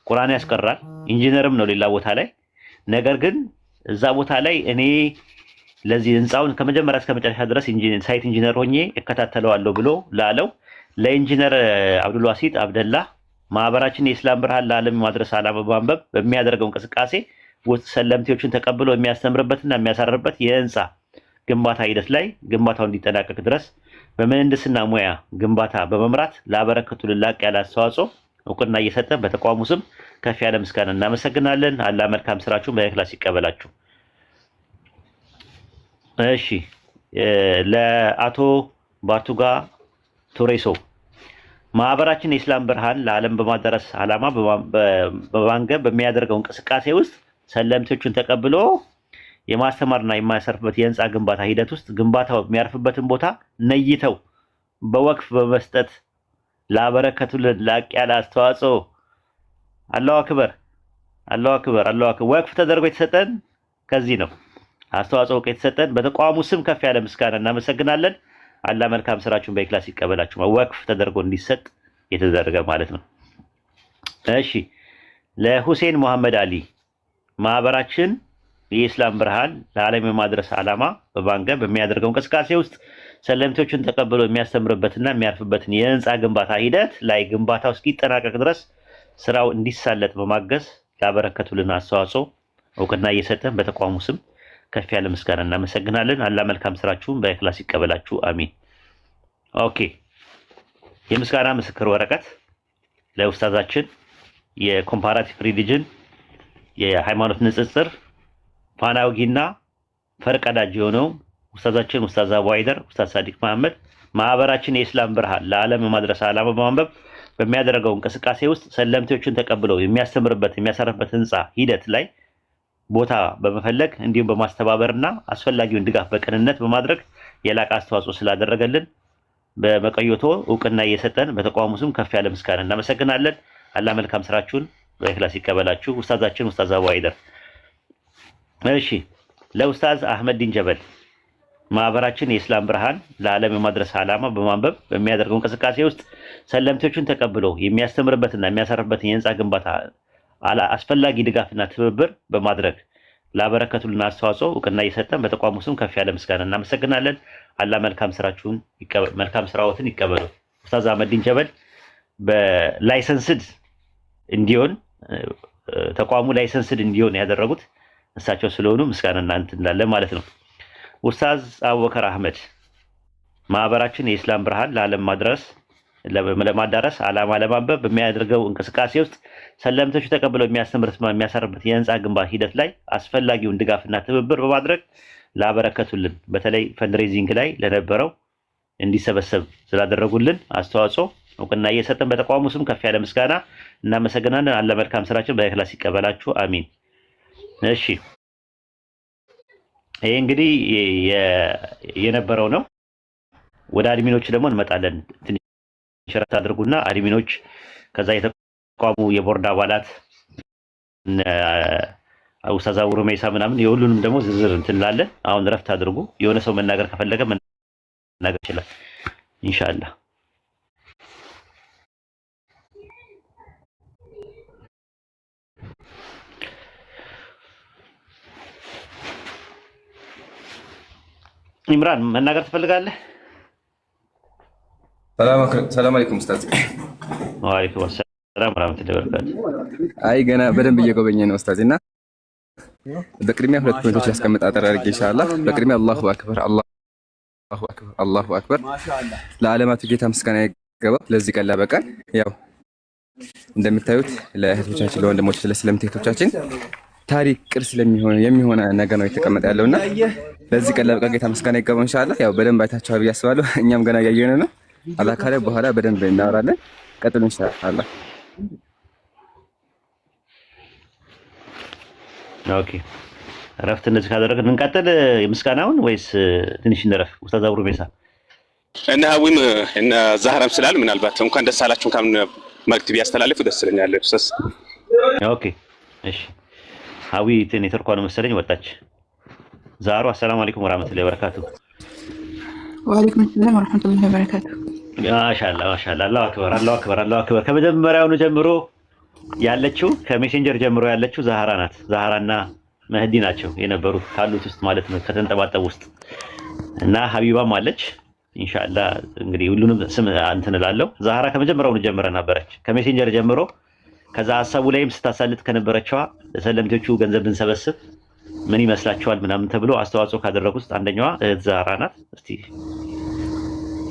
ቁርአን ያስቀራል፣ ኢንጂነርም ነው ሌላ ቦታ ላይ። ነገር ግን እዛ ቦታ ላይ እኔ ለዚህ ህንፃውን ከመጀመሪያ እስከ መጨረሻ ድረስ ሳይት ኢንጂነር ሆኜ እከታተለዋለሁ ብሎ ላለው ለኢንጂነር አብዱልዋሲጥ አብደላ ማህበራችን የኢስላም ብርሃን ለዓለም ማድረስ ዓላማ በማንበብ በሚያደርገው እንቅስቃሴ ውስጥ ሰለምቴዎችን ተቀብሎ የሚያስተምርበትና የሚያሳርበት የህንፃ ግንባታ ሂደት ላይ ግንባታው እንዲጠናቀቅ ድረስ በምህንድስና ሙያ ግንባታ በመምራት ላበረከቱልን ላቅ ያለ አስተዋጽኦ እውቅና እየሰጠን በተቋሙ ስም ከፍ ያለ ምስጋና እናመሰግናለን። አላህ መልካም ስራችሁን በእክላስ ይቀበላችሁ። እሺ፣ ለአቶ ባርቱጋ ቱሬሶ ማህበራችን የኢስላም ብርሃን ለዓለም በማዳረስ ዓላማ በማንገብ በሚያደርገው እንቅስቃሴ ውስጥ ሰለምቴዎችን ተቀብሎ የማስተማርና የማያሰርፍበት የህንፃ ግንባታ ሂደት ውስጥ ግንባታው የሚያርፍበትን ቦታ ነይተው በወቅፍ በመስጠት ላበረከቱልን ላቅ ያለ አስተዋጽኦ አላሁ አክበር፣ አላሁ አክበር፣ አላሁ አክበር። ወቅፍ ተደርጎ የተሰጠን ከዚህ ነው። አስተዋጽኦ የተሰጠን በተቋሙ ስም ከፍ ያለ ምስጋና እናመሰግናለን። አላህ መልካም ስራችሁን በኢክላስ ይቀበላችሁ። ወቅፍ ተደርጎ እንዲሰጥ የተደረገ ማለት ነው። እሺ፣ ለሁሴን መሐመድ አሊ ማህበራችን የኢስላም ብርሃን ለዓለም የማድረስ ዓላማ በማንገብ በሚያደርገው እንቅስቃሴ ውስጥ ሰለምቴዎችን ተቀብሎ የሚያስተምርበትና የሚያርፍበትን የህንፃ ግንባታ ሂደት ላይ ግንባታው እስኪጠናቀቅ ድረስ ስራው እንዲሳለጥ በማገዝ ላበረከቱልን አስተዋጽኦ እውቅና እየሰጠን በተቋሙ ስም ከፍ ያለ ምስጋና እናመሰግናለን። አላህ መልካም ስራችሁን በእክላስ ይቀበላችሁ። አሚን። ኦኬ፣ የምስጋና ምስክር ወረቀት ለኡስታዛችን የኮምፓራቲቭ ሪሊጅን የሃይማኖት ንጽጽር ፋናውጊና ፈርቀዳጅ የሆነው ኡስታዛችን ኡስታዝ አቡ አይደር ኡስታዝ ሳዲቅ መሐመድ ማህበራችን የኢስላም ብርሃን ለዓለም የማድረስ ዓላማ በማንበብ በሚያደርገው እንቅስቃሴ ውስጥ ሰለምቴዎችን ተቀብለው የሚያስተምርበት የሚያሳርፍበት ህንፃ ሂደት ላይ ቦታ በመፈለግ እንዲሁም በማስተባበርና አስፈላጊውን ድጋፍ በቅንነት በማድረግ የላቀ አስተዋጽኦ ስላደረገልን በመቀየቶ እውቅና እየሰጠን በተቋሙ ስም ከፍ ያለ ምስጋና እናመሰግናለን። አላህ መልካም ስራችሁን በእክላስ ይቀበላችሁ። ኡስታዛችን ኡስታዝ አቡ አይደር። እሺ፣ ለኡስታዝ አህመድ ዲን ጀበል ማህበራችን የኢስላም ብርሃን ለዓለም የማድረስ ዓላማ በማንበብ በሚያደርገው እንቅስቃሴ ውስጥ ሰለምቴዎችን ተቀብሎ የሚያስተምርበትና የሚያሳርፍበትን የህንፃ ግንባታ አስፈላጊ ድጋፍና ትብብር በማድረግ ላበረከቱልን አስተዋጽኦ እውቅና እየሰጠን በተቋሙ ስም ከፍ ያለ ምስጋና እናመሰግናለን። አላህ መልካም ስራችሁን መልካም ስራዎትን ይቀበሉ። ኡስታዝ አህመድ ዲን ጀበል በላይሰንስድ እንዲሆን ተቋሙ ላይሰንስድ እንዲሆን ያደረጉት እሳቸው ስለሆኑ ምስጋና እናንተ እንዳለ ማለት ነው። ኡስታዝ አቡበከር አህመድ ማህበራችን የኢስላም ብርሃን ለዓለም ለማዳረስ ዓላማ ለማንበብ በሚያደርገው እንቅስቃሴ ውስጥ ሰለምቶቹ ተቀብለው የሚያሳርበት የህንፃ ግንባታ ሂደት ላይ አስፈላጊውን ድጋፍና ትብብር በማድረግ ላበረከቱልን በተለይ ፈንድሬዚንግ ላይ ለነበረው እንዲሰበሰብ ስላደረጉልን አስተዋጽኦ እውቅና እየሰጠን በተቋሙ ስም ከፍ ያለ ምስጋና እናመሰግናለን። አላህ መልካም ስራችን በእክላስ ይቀበላችሁ። አሚን። እሺ፣ ይሄ እንግዲህ የነበረው ነው። ወደ አድሚኖች ደግሞ እንመጣለን። ትንሽ ሸርት አድርጉና አድሚኖች ከዛ የተቋሙ የቦርድ አባላት ኡስታዝ አቡ ሩመይሳ ምናምን የሁሉንም ደግሞ ዝርዝር እንትላለን። አሁን ረፍት አድርጉ። የሆነ ሰው መናገር ከፈለገ መናገር ይችላል ኢንሻአላህ። ኢምራን መናገር ትፈልጋለህ? ሰላም አለይኩም ኡስታዝ። ወአለይኩም ሰላም ወራህመቱላሂ ወበረካቱ። አይ ገና በደንብ እየጎበኘ ነው ኡስታዝ እና በቅድሚያ ሁለት ፖይንቶች ያስቀምጥ አጠር አድርጌ ኢንሻአላህ። በቅድሚያ አላሁ አክበር፣ አላሁ አክበር፣ አላሁ አክበር። ለዓለማቱ ጌታ ምስጋና ይገባው። ለዚህ ቀን ላበቃን ያው እንደምታዩት ለእህቶቻችን ለወንድሞቻችን ለእስላም እህቶቻችን ታሪክ ቅርስ የሚሆን ነገር ነው የተቀመጠ ያለውና ለዚህ ቀን ላበቃን ጌታ ምስጋና ይገባው ኢንሻአላህ። ያው በደንብ አይታችኋል ብዬ አስባለሁ። እኛም ገና እያየን ነው። አላህ ካለ በኋላ በደንብ እናወራለን። ቀጥሉ ኢንሻአላህ። ኦኬ፣ እረፍት እንደዚህ ካደረግን እንቀጥል የምስጋናውን ወይስ ትንሽ እንረፍ? ኡስታዝ አቡ ሩመይሳ እና ሀዊም እና ዛህራም ስላል ምናልባት እንኳን ደስ አላችሁ ካምን መልዕክት ቢያስተላልፉ ደስ ይለኛል ኡስታዝ። ኦኬ፣ እሺ። ሀዊ ኔትወርኳ ነው መሰለኝ ወጣች። ዛሩ አሰላሙ አለይኩም ወራህመቱላሂ ወበረካቱ። ወአለይኩም ሰላም ወራህመቱላሂ ወበረካቱ። ማሻአላ ማሻአላ አላሁ አክበር አላሁ አክበር አላሁ አክበር። ከመጀመሪያውኑ ጀምሮ ያለችው ከሜሴንጀር ጀምሮ ያለችው ዛህራ ናት። ዛህራና መህዲ ናቸው የነበሩት ካሉት ውስጥ ማለት ነው ከተንጠባጠቡ ውስጥ እና ሀቢባም አለች። ኢንሻአላህ እንግዲህ ሁሉንም ስም እንትን እላለሁ። ዛህራ ከመጀመሪያውኑ ጀምረ ነበረች ከሜሴንጀር ጀምሮ። ከዛ ሀሳቡ ላይም ስታሳልጥ ከነበረችዋ ለሰለምቶቹ ገንዘብ ብንሰበስብ ምን ይመስላችኋል ምናምን ተብሎ አስተዋጽኦ ካደረጉት ውስጥ አንደኛዋ እህት ዛህራ ናት። እስቲ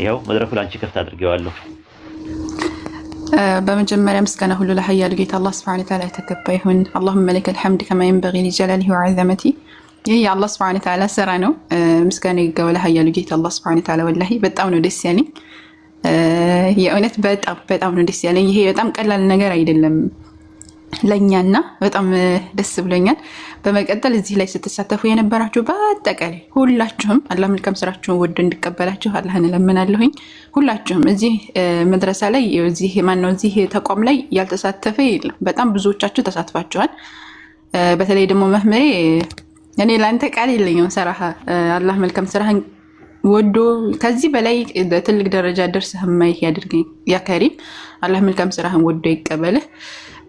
ይኸው መድረኩ ላንቺ ከፍት አድርጌዋለሁ። በመጀመሪያ ምስጋና ሁሉ ለሀያሉ ጌታ አላህ ሱብሓነሁ ወተዓላ የተገባ ይሁን። አላሁመ ለከል ሐምድ ከማ የንበጊ ሊጀላሊሂ ወዐዘመቲ። ይህ የአላህ ሱብሓነሁ ወተዓላ ስራ ነው። ምስጋና ይገባው ለሀያሉ ጌታ አላህ ሱብሓነሁ ወተዓላ። ወላሂ በጣም ነው ደስ ያለኝ። የእውነት በጣም ነው ደስ ያለኝ። ይሄ በጣም ቀላል ነገር አይደለም ለኛና በጣም ደስ ብሎኛል። በመቀጠል እዚህ ላይ ስትሳተፉ የነበራችሁ በአጠቃላይ ሁላችሁም አላህ መልካም ስራችሁን ወዶ እንዲቀበላችሁ አላህን እለምናለሁኝ። ሁላችሁም እዚህ መድረሳ ላይ እዚህ ተቋም ላይ ያልተሳተፈ የለም። በጣም ብዙዎቻችሁ ተሳትፋችኋል። በተለይ ደግሞ መህመሬ እኔ ለአንተ ቃል የለኝም ሰራሃ። አላህ መልካም ስራህን ወዶ ከዚህ በላይ ትልቅ ደረጃ ደርሰህ ማይህ ያድርገኝ ያ ከሪም። አላህ መልካም ስራህን ወዶ ይቀበልህ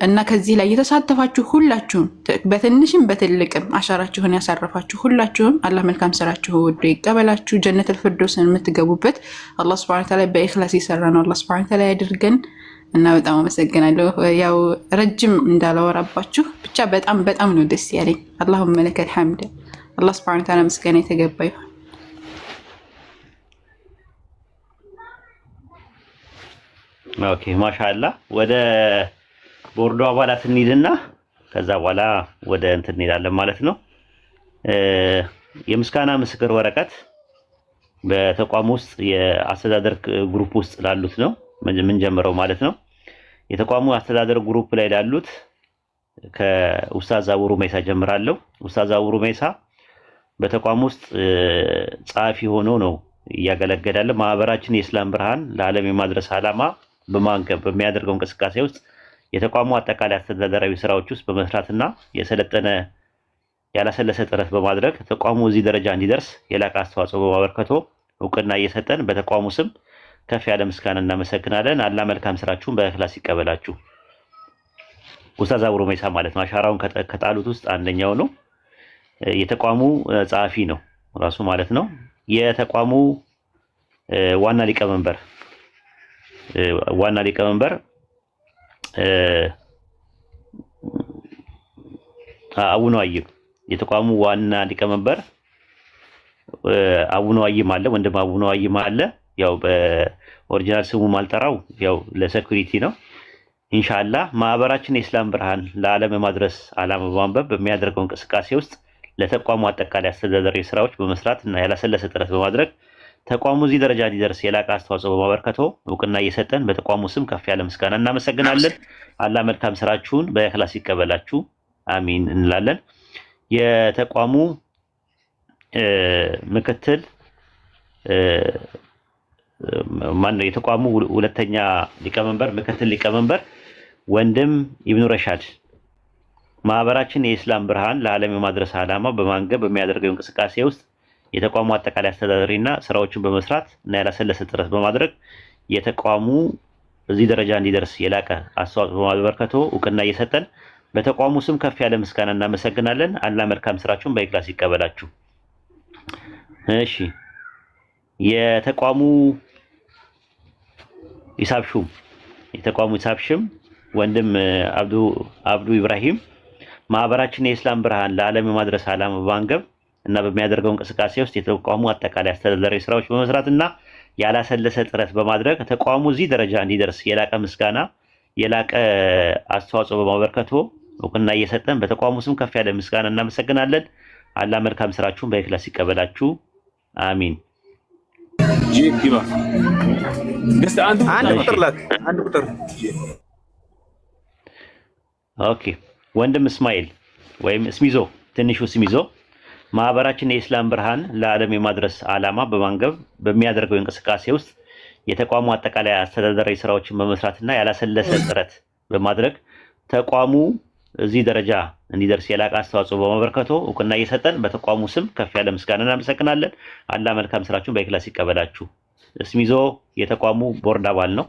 እና ከዚህ ላይ የተሳተፋችሁ ሁላችሁም በትንሽም በትልቅም አሻራችሁን ያሳረፋችሁ ሁላችሁም አላህ መልካም ስራችሁ ወዶ ይቀበላችሁ። ጀነቱል ፊርደውስን የምትገቡበት አላህ ሱብሓነሁ ወተዓላ በኢኽላስ ይሰራ ነው አላህ ሱብሓነሁ ወተዓላ ያድርገን። እና በጣም አመሰግናለሁ። ያው ረጅም እንዳላወራባችሁ ብቻ በጣም ነው ደስ ያለኝ። አላሁመ ለከል ሐምድ። አላህ ሱብሓነሁ ወተዓላ ምስጋና የተገባ ይሁን። ኦኬ ማሻአላ። ወደ ቦርዶ አባላት እንሂድና ከዛ በኋላ ወደ እንትን እንሄዳለን ማለት ነው። የምስጋና ምስክር ወረቀት በተቋም ውስጥ የአስተዳደር ግሩፕ ውስጥ ላሉት ነው ምን ጀምረው ማለት ነው። የተቋሙ አስተዳደር ግሩፕ ላይ ላሉት ከኡስታዝ አቡሩ ሜሳ ጀምራለሁ። ኡስታዝ አቡሩ ሜሳ በተቋም ውስጥ ጸሐፊ ሆኖ ነው እያገለገለ ማህበራችን የእስላም ብርሃን ለዓለም የማድረስ ዓላማ በማንገብ በሚያደርገው እንቅስቃሴ ውስጥ የተቋሙ አጠቃላይ አስተዳደራዊ ስራዎች ውስጥ በመስራትና የሰለጠነ ያላሰለሰ ጥረት በማድረግ ተቋሙ እዚህ ደረጃ እንዲደርስ የላቀ አስተዋጽኦ በማበርከቶ እውቅና እየሰጠን በተቋሙ ስም ከፍ ያለ ምስጋና እናመሰግናለን። አላህ መልካም ስራችሁን በእኽላስ ይቀበላችሁ። ኡስታዝ አቡሩ ሜሳ ማለት ነው። አሻራውን ከጣሉት ውስጥ አንደኛው ነው። የተቋሙ ጸሐፊ ነው ራሱ ማለት ነው። የተቋሙ ዋና ሊቀመንበር አቡነ አይም የተቋሙ ዋና ሊቀመንበር አቡነ አይም አለ። ወንድም አቡነ አይም አለ። ያው በኦሪጂናል ስሙ ማልጠራው ያው ለሴኩሪቲ ነው። ኢንሻአላህ ማህበራችን የእስላም ብርሃን ለዓለም የማድረስ ዓላማ በማንበብ በሚያደርገው እንቅስቃሴ ውስጥ ለተቋሙ አጠቃላይ አስተዳደራዊ ስራዎች በመስራት እና ያላሰለሰ ጥረት በማድረግ ተቋሙ እዚህ ደረጃ እንዲደርስ የላቀ አስተዋጽኦ በማበርከቶ እውቅና እየሰጠን በተቋሙ ስም ከፍ ያለ ምስጋና እናመሰግናለን። አላህ መልካም ስራችሁን በእኽላስ ይቀበላችሁ አሚን እንላለን። የተቋሙ ምክትል ማነው? የተቋሙ ሁለተኛ ሊቀመንበር ምክትል ሊቀመንበር ወንድም ኢብኑ ረሻድ ማህበራችን የእስላም ብርሃን ለዓለም የማድረስ ዓላማ በማንገብ በሚያደርገው እንቅስቃሴ ውስጥ የተቋሙ አጠቃላይ አስተዳደሪና ስራዎችን በመስራት እና ያላሰለሰ ጥረት በማድረግ የተቋሙ እዚህ ደረጃ እንዲደርስ የላቀ አስተዋጽኦ በማበርከቶ እውቅና እየሰጠን በተቋሙ ስም ከፍ ያለ ምስጋና እናመሰግናለን። አላህ መልካም ስራችሁን በኢኽላስ ይቀበላችሁ። እሺ የተቋሙ ሂሳብ ሹም ወንድም አብዱ ኢብራሂም ማህበራችን የእስላም ብርሃን ለዓለም የማድረስ ዓላማ በማንገብ እና በሚያደርገው እንቅስቃሴ ውስጥ የተቋሙ አጠቃላይ አስተዳደራዊ ስራዎች በመስራትና ያላሰለሰ ጥረት በማድረግ ተቋሙ እዚህ ደረጃ እንዲደርስ የላቀ ምስጋና የላቀ አስተዋጽኦ በማበርከቶ እውቅና እየሰጠን በተቋሙ ስም ከፍ ያለ ምስጋና እናመሰግናለን። አላህ መልካም ስራችሁን በኢኽላስ ይቀበላችሁ አሚን። አንድ ቁጥር ኦኬ። ወንድም እስማኤል ወይም እስሚዞ ትንሹ እስሚዞ ማህበራችን የእስላም ብርሃን ለዓለም የማድረስ ዓላማ በማንገብ በሚያደርገው እንቅስቃሴ ውስጥ የተቋሙ አጠቃላይ አስተዳደራዊ ስራዎችን በመስራትና ያላሰለሰ ጥረት በማድረግ ተቋሙ እዚህ ደረጃ እንዲደርስ የላቀ አስተዋጽኦ በማበርከቶ እውቅና እየሰጠን በተቋሙ ስም ከፍ ያለ ምስጋና እናመሰግናለን። አላህ መልካም ስራችሁን በኢኽላስ ይቀበላችሁ ስሚዞ የተቋሙ ቦርድ አባል ነው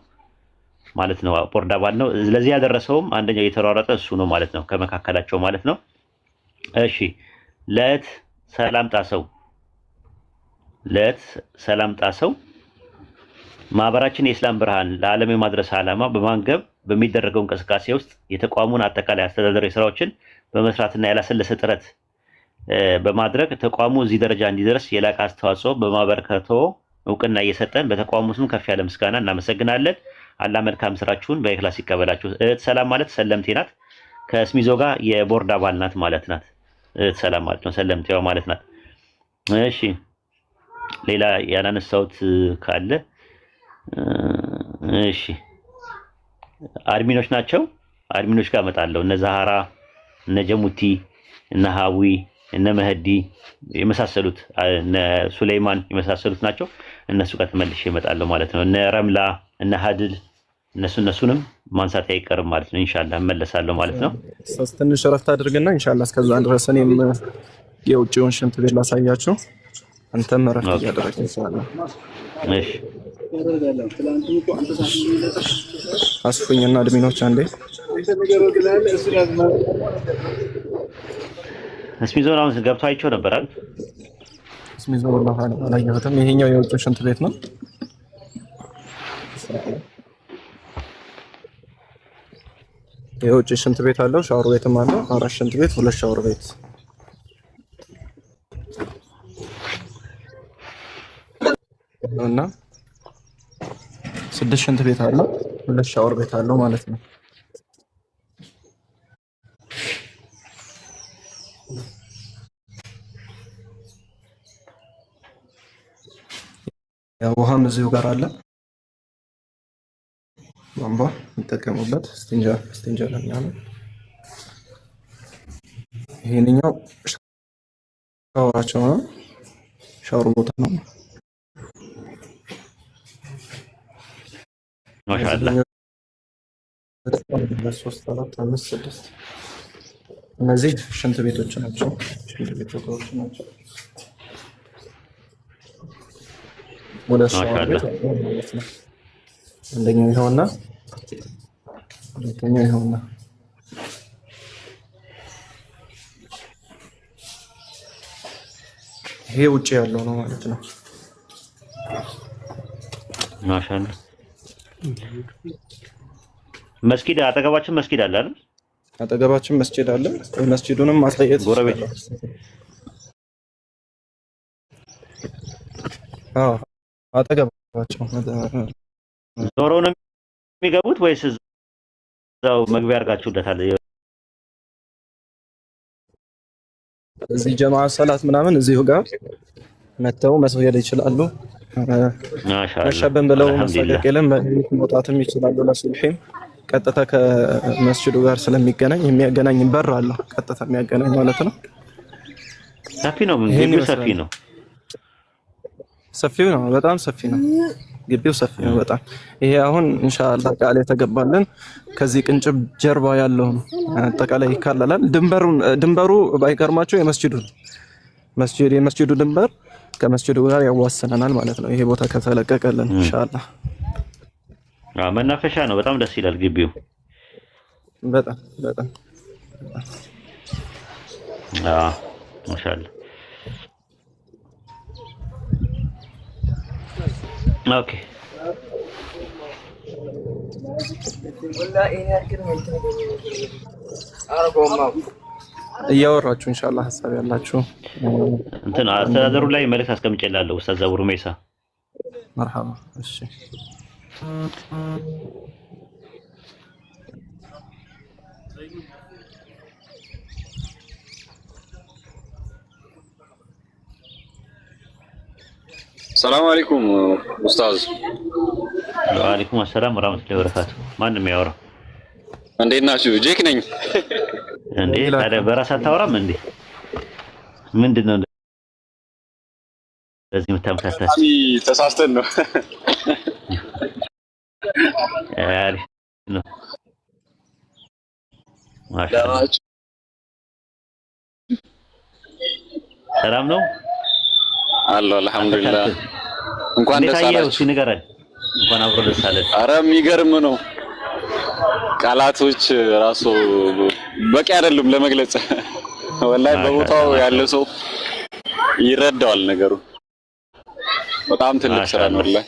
ማለት ነው። ቦርድ አባል ነው። ለዚህ ያደረሰውም አንደኛው የተሯሯጠ እሱ ነው ማለት ነው፣ ከመካከላቸው ማለት ነው። እሺ ለት ሰላም ጣሰው ማህበራችን የእስላም ብርሃን ለዓለም የማድረስ ዓላማ በማንገብ በሚደረገው እንቅስቃሴ ውስጥ የተቋሙን አጠቃላይ አስተዳደራዊ ስራዎችን በመስራትና ያላሰለሰ ጥረት በማድረግ ተቋሙ እዚህ ደረጃ እንዲደርስ የላቀ አስተዋጽኦ በማበረከቶ እውቅና እየሰጠን በተቋሙ ስም ከፍ ያለ ምስጋና እናመሰግናለን። አላህ መልካም ስራችሁን በኢኽላስ ይቀበላችሁ። እህት ሰላም ማለት ሰለምቴ ናት። ከስሚዞ ጋር የቦርድ አባል ናት ማለት ናት። እህት ሰላም ማለት ነው፣ ሰለምቴዋ ማለት ናት። እሺ ሌላ ያናነሳውት ካለ እሺ አድሚኖች ናቸው። አድሚኖች ጋር እመጣለሁ። እነ ዛሃራ፣ እነ ጀሙቲ፣ እነ ሀዊ፣ እነ መህዲ የመሳሰሉት እነ ሱሌይማን የመሳሰሉት ናቸው። እነሱ ጋር ተመልሼ እመጣለሁ ማለት ነው። እነ ረምላ፣ እነ ሀድል እነሱንም ማንሳት አይቀርም ማለት ነው። ኢንሻአላህ እመለሳለሁ ማለት ነው። ትንሽ ረፍት አድርግና ኢንሻአላህ እስከዛ ድረስ እኔም የውጭውን ሽንት ቤት ላሳያችሁ። አንተም ረፍት እያደረግህ ኢንሻአላህ። እሺ አስፉኝና አድሚኖች አንዴ ስሚዞን አሁን ገብቶ አይቼው ነበር አይደል? ስሚዞ ወላሂ አላየሁትም። ይሄኛው የውጭ ሽንት ቤት ነው። የውጭ ሽንት ቤት አለው፣ ሻወር ቤትም አለው። 4 ሽንት ቤት፣ 2 ሻወር ቤት እና 6 ሽንት ቤት አለው፣ 2 ሻወር ቤት አለው ማለት ነው። ያው ውሃም እዚሁ ጋር አለ። ቧንቧ እንጠቀሙበት። ስቲንጃ ለሚያምር ይሄንኛው ሻወራቸው ነው፣ ሻወር ቦታ ነው። ማሻአላህ 3 4 5 6 እነዚህ ሽንት ቤቶች ናቸው። ሽንት ቤቶች ናቸው። ወደ ሻወር ቤት ማለት ነው። አንደኛው ይኸውና፣ ሁለተኛው ይኸውና። ይሄ ውጪ ያለው ነው ማለት ነው። ማሻአላህ መስጊድ አጠገባችን መስጊድ አለ አይደል? አጠገባችን መስጊድ አለ። መስጊዱንም ማሳየት ጎረቤት። አዎ አጠገባቸው ዞሮ ነው የሚገቡት ወይስ እዛው መግቢያ አድርጋችሁለታል? እዚህ ጀማዓ ሰላት ምናምን እዚሁ ጋር መተው መስገድ ይችላሉ። ማሻአላህ መሸብን ብለው መሰለቅ የለም መውጣትም ይችላሉ። ለሱልሂም ቀጥታ ከመስጂዱ ጋር ስለሚገናኝ የሚያገናኝ በር አለው፣ ቀጥታ የሚያገናኝ ማለት ነው። ሰፊ ነው፣ ግቢው ሰፊ ነው። ሰፊው ነው፣ በጣም ሰፊ ነው። ግቢው ሰፊ ነው በጣም። ይሄ አሁን ኢንሻአላህ ቃል የተገባልን ከዚህ ቅንጭብ ጀርባ ያለው አጠቃላይ ይካለላል። ድንበሩ ባይገርማቸው የመስጂዱ ድንበር ከመስጂዱ ጋር ያዋስነናል ማለት ነው። ይሄ ቦታ ከተለቀቀልን ኢንሻአላህ። መናፈሻ ነው። በጣም ደስ ይላል ግቢው። በጣም ማሻአላህ። ኦኬ እያወራችሁ ኢንሻአላህ ሐሳብ ያላችሁ እንትን አስተዳደሩ ላይ መልእክት አስቀምጬላለሁ። ኡስታዝ ዘቡሩ ሜሳ መርሐባ። እሺ ሰላም አለይኩም ኡስታዝ። ወአለይኩም ሰላም ወራህመቱላሂ ወበረካቱ። ማንም ያወራ እንዴት ናችሁ? ጄክ ነኝ። እንዴ ታዲያ በራስህ አታወራም እንዴ? ምንድነው ለዚህ የምታምታታ? ተሳስተን ነው። አሪ ነው ማሻአላህ። ሰላም ነው አላህ አልሐምዱሊላህ። እንኳን ደስ አላችሁ። እስኪ ንገረን። እንኳን አብሮ ደስ አለን። ኧረ የሚገርም ነው። ቃላቶች ራሱ በቂ አይደሉም ለመግለጽ። ወላሂ በቦታው ያለ ሰው ይረዳዋል ነገሩ። በጣም ትልቅ ስራ ነው። ወላሂ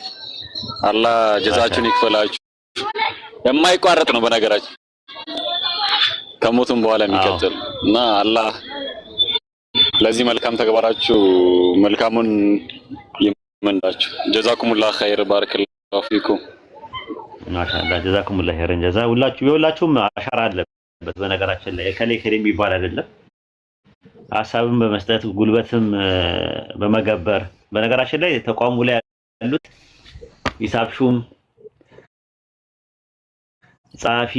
አላህ ጀዛችሁን ይክፈላችሁ። የማይቋረጥ ነው በነገራችን ከሞትም በኋላ የሚቀጥል እና አላህ ለዚህ መልካም ተግባራችሁ መልካሙን ይመንዳችሁ። ጀዛኩሙላህ ኸይር ባረከላሁ ፊኩም። ማሻአላህ ጀዛኩሙላህ ኸይረን ጀዛ። የሁላችሁም አሻራ አለበት። በነገራችን ላይ ከሌ የሚባል አይደለም። ሀሳብም በመስጠት ጉልበትም በመገበር በነገራችን ላይ ተቋሙ ላይ ያሉት ሂሳብ ሹም፣ ጸሐፊ፣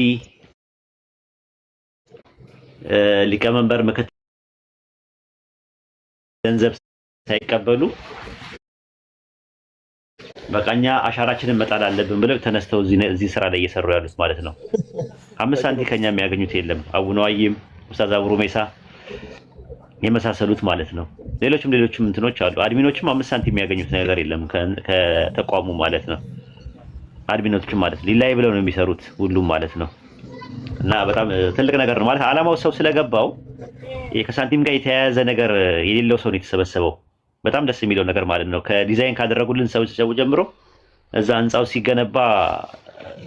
ሊቀመንበር፣ ምክትል ገንዘብ ሳይቀበሉ በቃኛ አሻራችንን መጣል አለብን ብለው ተነስተው እዚህ ስራ ላይ እየሰሩ ያሉት ማለት ነው። 5 ሳንቲም ከኛ የሚያገኙት የለም። አቡነ ዋይም ኡስታዝ አብሩ ሜሳ የመሳሰሉት ማለት ነው። ሌሎችም እንትኖች አሉ። አድሚኖችም 5 ሳንቲም የሚያገኙት ነገር የለም ከተቋሙ ማለት ነው። አድሚኖችም ማለት ሊላይ ብለው ነው የሚሰሩት ሁሉም ማለት ነው። እና በጣም ትልቅ ነገር ነው ማለት አላማው ሰው ስለገባው ከሳንቲም ጋር የተያያዘ ነገር የሌለው ሰው ነው የተሰበሰበው። በጣም ደስ የሚለው ነገር ማለት ነው። ከዲዛይን ካደረጉልን ሰው ጀምሮ እዛ ህንጻው ሲገነባ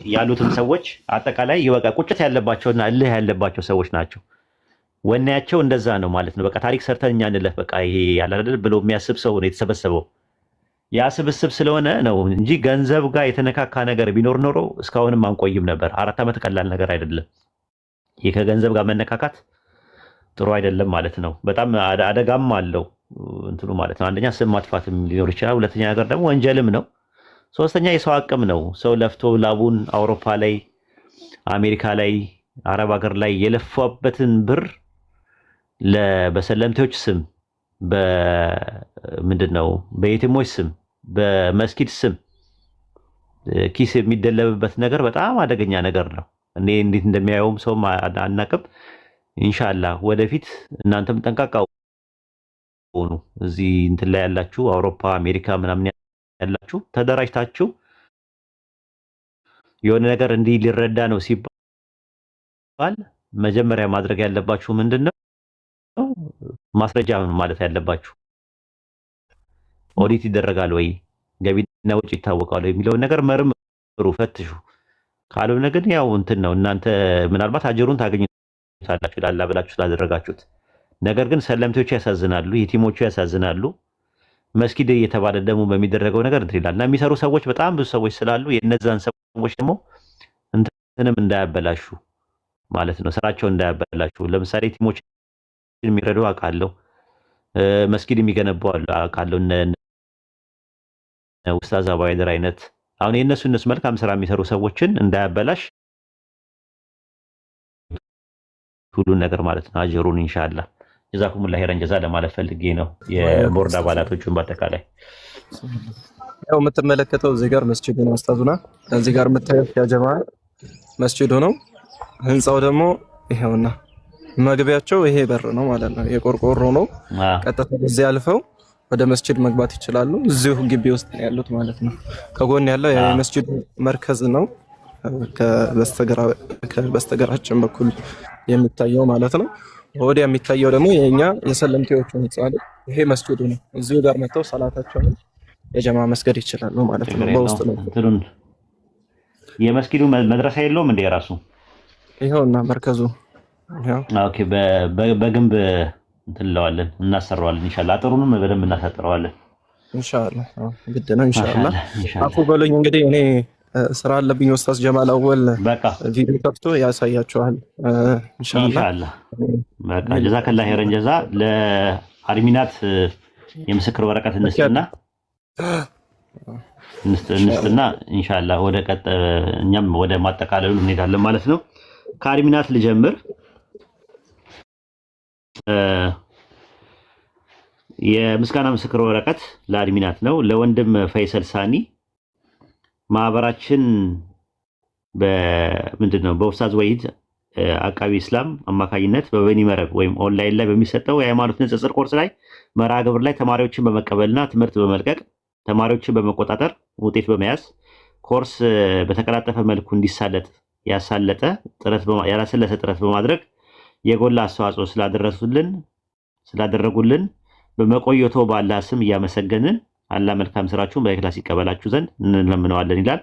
ያሉትም ሰዎች አጠቃላይ ይወቃ ቁጭት ያለባቸውና እልህ ያለባቸው ሰዎች ናቸው። ወኔያቸው እንደዛ ነው ማለት ነው። በቃ ታሪክ ሰርተን እኛ እንለፍ በቃ ይሄ ያለ አይደል ብሎ የሚያስብ ሰው ነው የተሰበሰበው። ያ ስብስብ ስለሆነ ነው እንጂ ገንዘብ ጋር የተነካካ ነገር ቢኖር ኖሮ እስካሁንም አንቆይም ነበር። 4 ዓመት ቀላል ነገር አይደለም። ይሄ ከገንዘብ ጋር መነካካት ጥሩ አይደለም ማለት ነው። በጣም አደጋም አለው እንትኑ ማለት ነው። አንደኛ ስም ማጥፋትም ሊኖር ይችላል። ሁለተኛ ነገር ደግሞ ወንጀልም ነው። ሶስተኛ የሰው አቅም ነው። ሰው ለፍቶ ላቡን አውሮፓ ላይ፣ አሜሪካ ላይ፣ አረብ ሀገር ላይ የለፋበትን ብር በሰለምቴዎች ስም በምንድነው በየቲሞች ስም በመስጊድ ስም ኪስ የሚደለብበት ነገር በጣም አደገኛ ነገር ነው። እኔ እንዴት እንደሚያየውም ሰው አናቅም። ኢንሻአላህ ወደፊት እናንተም ጠንቃቃ ሆኑ። እዚህ እንትን ላይ ያላችሁ አውሮፓ፣ አሜሪካ ምናምን ያላችሁ ተደራጅታችሁ የሆነ ነገር እንዲህ ሊረዳ ነው ሲባል መጀመሪያ ማድረግ ያለባችሁ ምንድነው ማስረጃ ማለት ያለባችሁ ኦዲት ይደረጋል ወይ ገቢና ወጪ ይታወቃል ወይ የሚለውን ነገር መርምሩ፣ ፈትሹ። ካልሆነ ግን ያው እንትን ነው እናንተ ምናልባት አጀሩን ታገኙታላችሁ ላላ ብላችሁ ስላደረጋችሁት። ነገር ግን ሰለምቴዎቹ ያሳዝናሉ፣ የቲሞቹ ያሳዝናሉ። መስጊድ እየተባለ ደግሞ በሚደረገው ነገር እንትን ይላል እና የሚሰሩ ሰዎች በጣም ብዙ ሰዎች ስላሉ የነዛን ሰዎች ደግሞ እንትንም እንዳያበላሹ ማለት ነው፣ ስራቸውን እንዳያበላሹ። ለምሳሌ ቲሞች የሚረዱ አውቃለሁ፣ መስጊድ የሚገነቡ አውቃለሁ፣ ኡስታዝ አባይደር አይነት አሁን የእነሱ መልካም ስራ የሚሰሩ ሰዎችን እንዳያበላሽ ሁሉን ነገር ማለት ነው። አጀሩን ኢንሻአላህ ጀዛኩሙላህ ኸይረን ጀዛ ለማለት ፈልጌ ነው። የቦርድ አባላቶቹን በአጠቃላይ ያው የምትመለከተው እዚህ ጋር መስጂዱ ነው ኡስታዙና፣ እዚህ ጋር የምታዩት ያ ጀማዓ መስጂዱ ነው። ህንጻው ደግሞ ይሄውና መግቢያቸው ይሄ በር ነው ማለት ነው። የቆርቆሮ ነው። ቀጥታ እዚህ አልፈው ወደ መስጂድ መግባት ይችላሉ። እዚሁ ግቢ ውስጥ ነው ያሉት ማለት ነው። ከጎን ያለው የመስጂዱ መርከዝ ነው። ከበስተግራችን በኩል የሚታየው ማለት ነው። ወዲያ የሚታየው ደግሞ የኛ የሰለምቴዎቹ ህንጻ ነው። ይሄ መስጂዱ ነው። እዚሁ ጋር መጥተው ሰላታቸውን የጀማ መስገድ ይችላሉ ማለት ነው። በውስጥ ነው የመስጊዱ መድረሳ የለውም እንደ የራሱ ይሄውና መርከዙ ኦኬ። በግንብ እንትለዋለን እናሰራዋለን ኢንሻአላህ። አጥሩንም በደንብ እናሳጥረዋለን ኢንሻአላህ። ግድ ነው ኢንሻአላህ። አፉ በሉኝ እንግዲህ እኔ ስራ አለብኝ። ኡስታዝ ጀማል አወል በቃ ቪዲዮ ከፍቶ ያሳያችኋል ኢንሻአላህ። በቃ ጀዛከላህ ኸይረን ጀዛ። ለአድሚናት የምስክር ወረቀት እንስጥና ኢንሻአላህ እኛም ወደ ማጠቃለሉ እንሄዳለን ማለት ነው። ከአድሚናት ልጀምር። የምስጋና ምስክር ወረቀት ለአድሚናት ነው። ለወንድም ፈይሰል ሳኒ ማህበራችን በምንድነው በኡስታዝ ወሂድ አቃቢ እስላም አማካኝነት በበኒ መረብ ወይም ኦንላይን ላይ በሚሰጠው የሃይማኖት ንጽጽር ኮርስ ላይ መርሃ ግብር ላይ ተማሪዎችን በመቀበልና ትምህርት በመልቀቅ ተማሪዎችን በመቆጣጠር ውጤት በመያዝ ኮርስ በተቀላጠፈ መልኩ እንዲሳለጥ ያላሰለሰ ጥረት በማድረግ የጎላ አስተዋጽኦ ስላደረጉልን በመቆየቶ በአላህ ስም እያመሰገንን አላህ መልካም ስራችሁን በኢኽላስ ይቀበላችሁ ዘንድ እንለምነዋለን ይላል።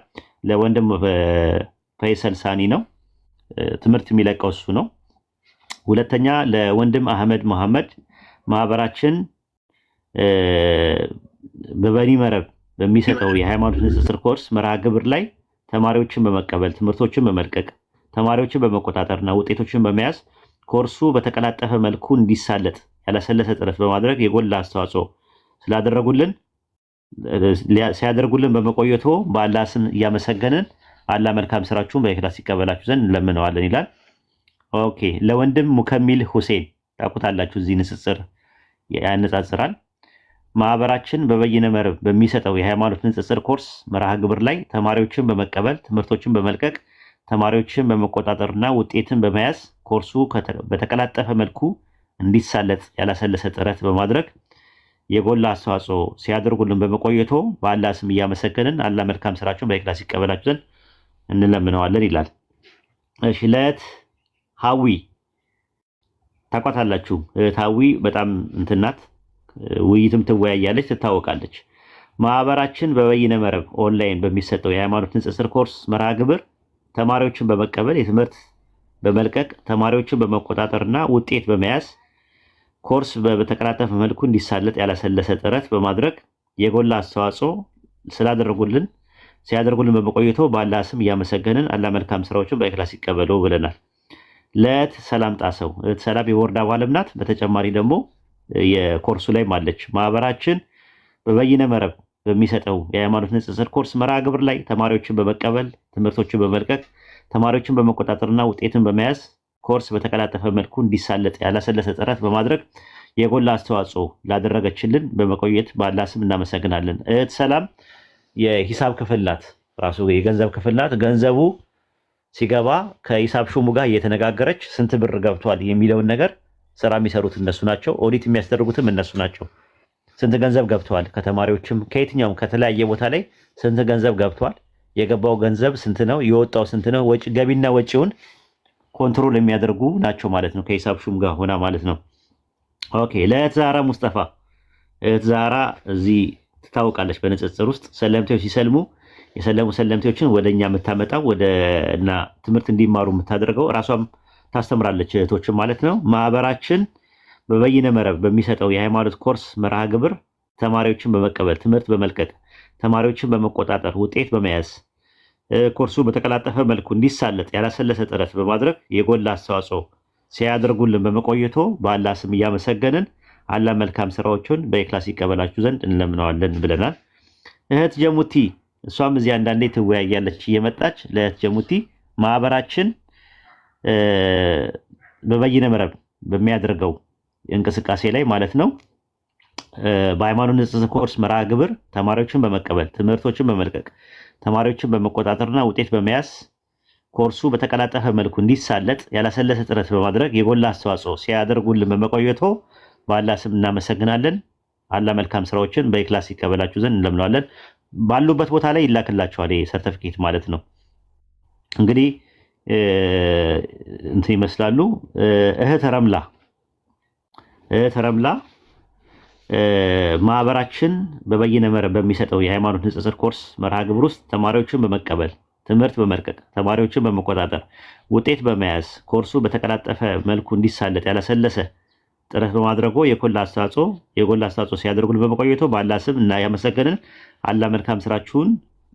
ለወንድም ፈይሰል ሳኒ ነው ትምህርት የሚለቀው እሱ ነው። ሁለተኛ ለወንድም አህመድ መሐመድ ማህበራችን በበኒ መረብ በሚሰጠው የሃይማኖት ንጽጽር ኮርስ መርሃ ግብር ላይ ተማሪዎችን በመቀበል ትምህርቶችን በመልቀቅ ተማሪዎችን በመቆጣጠርና ውጤቶችን በመያዝ ኮርሱ በተቀላጠፈ መልኩ እንዲሳለጥ ያላሰለሰ ጥረት በማድረግ የጎላ አስተዋጽኦ ሲያደርጉልን በመቆየቶ በአላህ ስም እያመሰገንን አላህ መልካም ስራችሁን በኢኽላስ ይቀበላችሁ ዘንድ እንለምነዋለን ይላል። ኦኬ ለወንድም ሙከሚል ሁሴን ታውቁታላችሁ፣ እዚህ ንጽጽር ያነጻጽራል። ማህበራችን በበይነ መረብ በሚሰጠው የሃይማኖት ንጽጽር ኮርስ መርሃ ግብር ላይ ተማሪዎችን በመቀበል ትምህርቶችን በመልቀቅ ተማሪዎችን በመቆጣጠርና ውጤትን በመያዝ ኮርሱ በተቀላጠፈ መልኩ እንዲሳለጥ ያላሰለሰ ጥረት በማድረግ የጎላ አስተዋጽኦ ሲያደርጉልን በመቆየቶ በአላህ ስም እያመሰገንን አላህ መልካም ስራችሁን በኢኽላስ ይቀበላችሁ ዘንድ እንለምነዋለን ይላል። እሺ ለእህት ሀዊ ታውቋታላችሁ። እህት ሀዊ በጣም እንትን ናት፣ ውይይትም ትወያያለች፣ ትታወቃለች። ማህበራችን በበይነ መረብ ኦንላይን በሚሰጠው የሃይማኖት ንጽጽር ኮርስ መርሃ ግብር ተማሪዎችን በመቀበል የትምህርት በመልቀቅ ተማሪዎችን በመቆጣጠርና ውጤት በመያዝ ኮርስ በተቀላጠፈ መልኩ እንዲሳለጥ ያላሰለሰ ጥረት በማድረግ የጎላ አስተዋጽኦ ሲያደርጉልን በመቆየቶ በአላህ ስም እያመሰገንን አላህ መልካም ስራዎችን በኢኽላስ ይቀበለው ብለናል። ለእህት ሰላም ጣሰው፣ እህት ሰላም የቦርድ አባልም ናት። በተጨማሪ ደግሞ የኮርሱ ላይም አለች። ማህበራችን በበይነ መረብ በሚሰጠው የሃይማኖት ንጽጽር ኮርስ መርሃ ግብር ላይ ተማሪዎችን በመቀበል ትምህርቶችን በመልቀቅ ተማሪዎችን በመቆጣጠርና ውጤትን በመያዝ ኮርስ በተቀላጠፈ መልኩ እንዲሳለጥ ያላሰለሰ ጥረት በማድረግ የጎላ አስተዋጽኦ ላደረገችልን በመቆየት በአላህ ስም እናመሰግናለን። እህት ሰላም የሂሳብ ክፍል ናት፣ ራሱ የገንዘብ ክፍል ናት። ገንዘቡ ሲገባ ከሂሳብ ሹሙ ጋር እየተነጋገረች ስንት ብር ገብቷል የሚለውን ነገር ስራ የሚሰሩት እነሱ ናቸው። ኦዲት የሚያስደርጉትም እነሱ ናቸው። ስንት ገንዘብ ገብቷል፣ ከተማሪዎችም ከየትኛውም ከተለያየ ቦታ ላይ ስንት ገንዘብ ገብቷል፣ የገባው ገንዘብ ስንት ነው፣ የወጣው ስንት ነው፣ ገቢና ወጪውን ኮንትሮል የሚያደርጉ ናቸው ማለት ነው። ከሂሳብ ሹም ጋር ሆና ማለት ነው። ኦኬ ለእህት ዛራ ሙስጠፋ፣ እህት ዛራ እዚህ ትታወቃለች። በንጽጽር ውስጥ ሰለምቴዎች ሲሰልሙ የሰለሙ ሰለምቴዎችን ወደኛ የምታመጣው እና ትምህርት እንዲማሩ የምታደርገው ራሷም ታስተምራለች እህቶችን ማለት ነው። ማህበራችን በበይነ መረብ በሚሰጠው የሃይማኖት ኮርስ መርሃ ግብር ተማሪዎችን በመቀበል ትምህርት በመልቀቅ ተማሪዎችን በመቆጣጠር ውጤት በመያዝ ኮርሱ በተቀላጠፈ መልኩ እንዲሳለጥ ያላሰለሰ ጥረት በማድረግ የጎላ አስተዋጽኦ ሲያደርጉልን በመቆየቶ በአላህ ስም እያመሰገንን አላህ መልካም ስራዎችን በኢኽላስ ይቀበላችሁ ዘንድ እንለምነዋለን ብለናል። እህት ጀሙቲ እሷም እዚህ አንዳንዴ ትወያያለች እየመጣች። ለእህት ጀሙቲ ማህበራችን በበይነ መረብ በሚያደርገው እንቅስቃሴ ላይ ማለት ነው በሃይማኖት ንጽጽር ኮርስ መርሃ ግብር ተማሪዎችን በመቀበል ትምህርቶችን በመልቀቅ ተማሪዎችን በመቆጣጠርና ውጤት በመያዝ ኮርሱ በተቀላጠፈ መልኩ እንዲሳለጥ ያላሰለሰ ጥረት በማድረግ የጎላ አስተዋጽኦ ሲያደርጉልን በመቆየቶ በአላህ ስም እናመሰግናለን። አላህ መልካም ስራዎችን በኢኽላስ ይቀበላችሁ ዘንድ እንለምነዋለን። ባሉበት ቦታ ላይ ይላክላቸዋል ሰርቲፊኬት ማለት ነው። እንግዲህ እንትን ይመስላሉ። እህት ረምላ ማህበራችን በበይነ መረብ በሚሰጠው የሃይማኖት ንጽጽር ኮርስ መርሃ ግብር ውስጥ ተማሪዎችን በመቀበል ትምህርት በመልቀቅ ተማሪዎችን በመቆጣጠር ውጤት በመያዝ ኮርሱ በተቀላጠፈ መልኩ እንዲሳለጥ ያላሰለሰ ጥረት በማድረጉ የጎላ አስተዋጽኦ ሲያደርጉልን በመቆየቱ በአላህ ስም እና ያመሰገንን አላህ መልካም ስራችሁን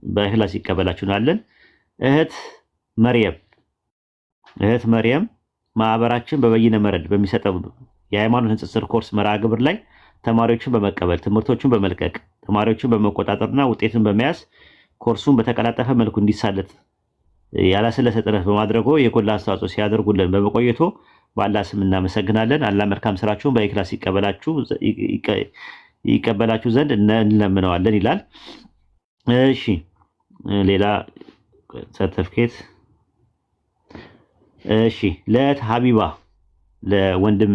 በኢኽላስ ይቀበላችሁ እንላለን። እህት መርየም ማህበራችን በበይነ መረብ በሚሰጠው የሃይማኖት ንጽጽር ኮርስ መርሃ ግብር ላይ ተማሪዎችን በመቀበል ትምህርቶችን በመልቀቅ ተማሪዎችን በመቆጣጠርና ውጤትን በመያዝ ኮርሱን በተቀላጠፈ መልኩ እንዲሳለጥ ያላሰለሰ ጥረት በማድረጉ የጎላ አስተዋጽኦ ሲያደርጉልን በመቆየቱ በአላህ ስም እናመሰግናለን። አላህ መልካም ስራችሁን በኢኽላስ ይቀበላችሁ ዘንድ እንለምነዋለን ይላል። እሺ ሌላ ሰርቲፊኬት። እሺ ለእህት ሀቢባ ለወንድም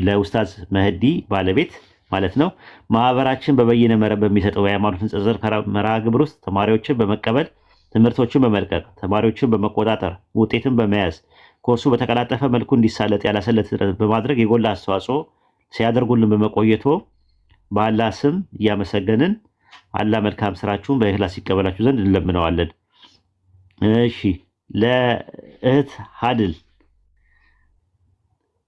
ለኡስታዝ መህዲ ባለቤት ማለት ነው። ማህበራችን በበይነ መረብ በሚሰጠው የሃይማኖት ንጽጽር መርሃ ግብር ውስጥ ተማሪዎችን በመቀበል ትምህርቶችን በመልቀቅ ተማሪዎችን በመቆጣጠር ውጤትን በመያዝ ኮርሱ በተቀላጠፈ መልኩ እንዲሳለጥ ያላሰለሰ ጥረት በማድረግ የጎላ አስተዋጽኦ ሲያደርጉልን በመቆየቶ በአላህ ስም እያመሰገንን አላህ መልካም ስራችሁን በኢኽላስ ይቀበላችሁ ዘንድ እንለምነዋለን። እሺ ለእህት ሀድል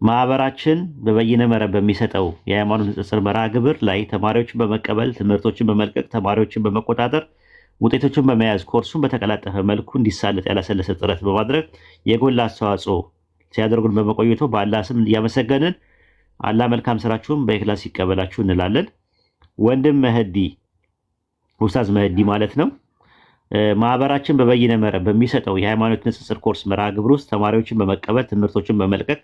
ማህበራችን በበይነ መረብ በሚሰጠው የሃይማኖት ንጽጽር መርሃ ግብር ላይ ተማሪዎችን በመቀበል ትምህርቶችን በመልቀቅ ተማሪዎችን በመቆጣጠር ውጤቶችን በመያዝ ኮርሱን በተቀላጠፈ መልኩ እንዲሳለጥ ያላሰለሰ ጥረት በማድረግ የጎላ አስተዋጽኦ ሲያደርጉን በመቆየቱ በአላህ ስም እያመሰገንን አላህ መልካም ስራችሁን በኢኽላስ ይቀበላችሁ እንላለን። ወንድም መህዲ ኡስታዝ መህዲ ማለት ነው። ማህበራችን በበይነ መረብ በሚሰጠው የሃይማኖት ንጽጽር ኮርስ መርሃ ግብር ውስጥ ተማሪዎችን በመቀበል ትምህርቶችን በመልቀቅ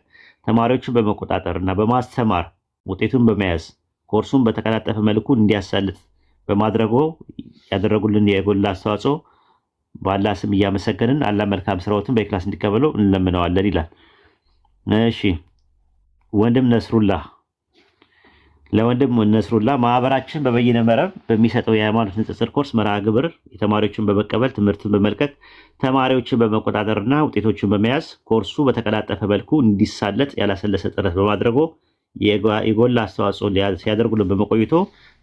ተማሪዎችን በመቆጣጠር እና በማስተማር ውጤቱን በመያዝ ኮርሱን በተቀላጠፈ መልኩ እንዲያሳልጥ በማድረጉ ያደረጉልን የጎላ አስተዋጽኦ በአላህ ስም እያመሰገንን አላህ መልካም ስራዎትን በኢኽላስ እንዲቀበለው እንለምነዋለን ይላል። እሺ ወንድም ነስሩላህ ለወንድም ነስሩላህ ማህበራችን በበይነ መረብ በሚሰጠው የሃይማኖት ንጽጽር ኮርስ መርሃ ግብር የተማሪዎችን በመቀበል ትምህርትን በመልቀቅ ተማሪዎችን በመቆጣጠርና ውጤቶችን በመያዝ ኮርሱ በተቀላጠፈ መልኩ እንዲሳለጥ ያላሰለሰ ጥረት በማድረጉ የጎላ አስተዋጽኦ ሲያደርጉልን በመቆየቱ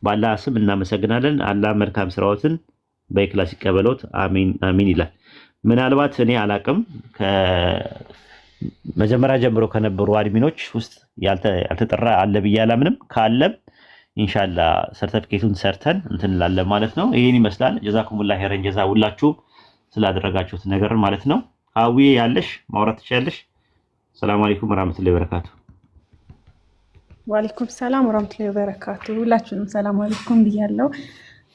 በአላህ ስም እናመሰግናለን። አላህ መልካም ስራዎትን በኢኽላስ ይቀበሎት፣ አሚን አሚን ይላል። ምናልባት እኔ አላቅም ከመጀመሪያ ጀምሮ ከነበሩ አድሚኖች ውስጥ ያልተጠራ አለ ብዬ አላምንም። ካለም ኢንሻአላህ ሰርተፊኬቱን ሰርተን እንትን እንላለን ማለት ነው። ይሄን ይመስላል። ጀዛኩሙላህ ኸይረን ጀዛ ሁላችሁ ስላደረጋችሁት ነገር ማለት ነው። አዊ ያለሽ ማውራት ትችያለሽ። ሰላም አለይኩም ወራህመቱላሂ ወበረካቱ። ወአለይኩም ሰላም ወራህመቱላሂ ወበረካቱ። ሁላችሁንም ሰላም አለይኩም ብያለሁ።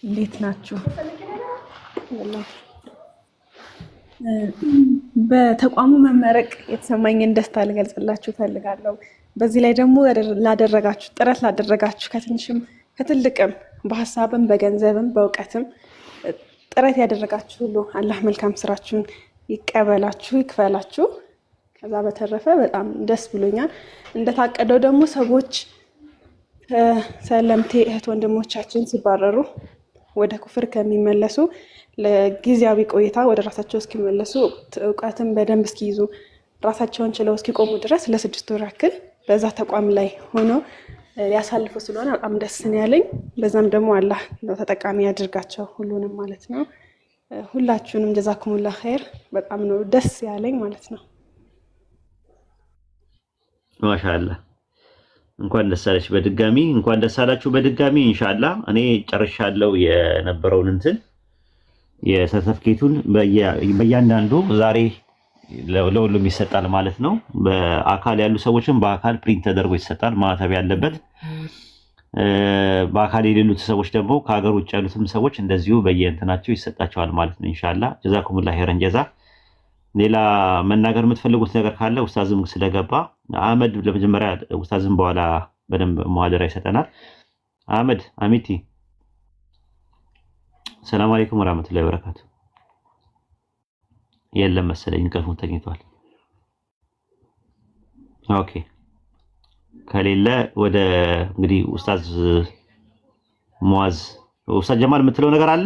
እንዴት ናችሁ? በተቋሙ መመረቅ የተሰማኝን ደስታ ልገልጽላችሁ ፈልጋለሁ። በዚህ ላይ ደግሞ ላደረጋችሁ ጥረት ላደረጋችሁ ከትንሽም ከትልቅም በሀሳብም በገንዘብም በእውቀትም ጥረት ያደረጋችሁ ሁሉ አላህ መልካም ስራችሁን ይቀበላችሁ ይክፈላችሁ። ከዛ በተረፈ በጣም ደስ ብሎኛል። እንደታቀደው ደግሞ ሰዎች ሰለምቴ እህት ወንድሞቻችን ሲባረሩ ወደ ኩፍር ከሚመለሱ ለጊዜያዊ ቆይታ ወደ ራሳቸው እስኪመለሱ እውቀትን በደንብ እስኪይዙ ራሳቸውን ችለው እስኪቆሙ ድረስ ለ6 ወር ያክል በዛ ተቋም ላይ ሆኖ ያሳልፉ ስለሆነ በጣም ደስ ነው ያለኝ። በዛም ደግሞ አላህ ተጠቃሚ ያድርጋቸው ሁሉንም ማለት ነው። ሁላችሁንም ጀዛኩሙላህ ኸይር። በጣም ነው ደስ ያለኝ ማለት ነው። ማሻአላህ እንኳን ደስ አለሽ በድጋሚ እንኳን ደስ አላችሁ በድጋሚ። ኢንሻአላህ እኔ ጨርሻለሁ የነበረውን እንትን የሰርተፍኬቱን በእያንዳንዱ ዛሬ ለሁሉም ይሰጣል ማለት ነው። በአካል ያሉ ሰዎችን በአካል ፕሪንት ተደርጎ ይሰጣል ማህተብ ያለበት። በአካል የሌሉት ሰዎች ደግሞ ከሀገር ውጭ ያሉትም ሰዎች እንደዚሁ በየእንትናቸው ይሰጣቸዋል ማለት ነው። ኢንሻአላህ ጀዛኩሙላህ ኸይረን ጀዛ። ሌላ መናገር የምትፈልጉት ነገር ካለ ኡስታዝም ስለገባ አህመድ ለመጀመሪያ ኡስታዝም በኋላ በደንብ ሙሐደራ ይሰጠናል። አህመድ አሚቲ ሰላም አለይኩም ወራህመቱላሂ ወበረካቱ። የለም መሰለኝ እንቅልፉን ተኝቷል። ኦኬ ከሌለ ወደ እንግዲህ ኡስታዝ ሙአዝ ኡስታዝ ጀማል የምትለው ነገር አለ?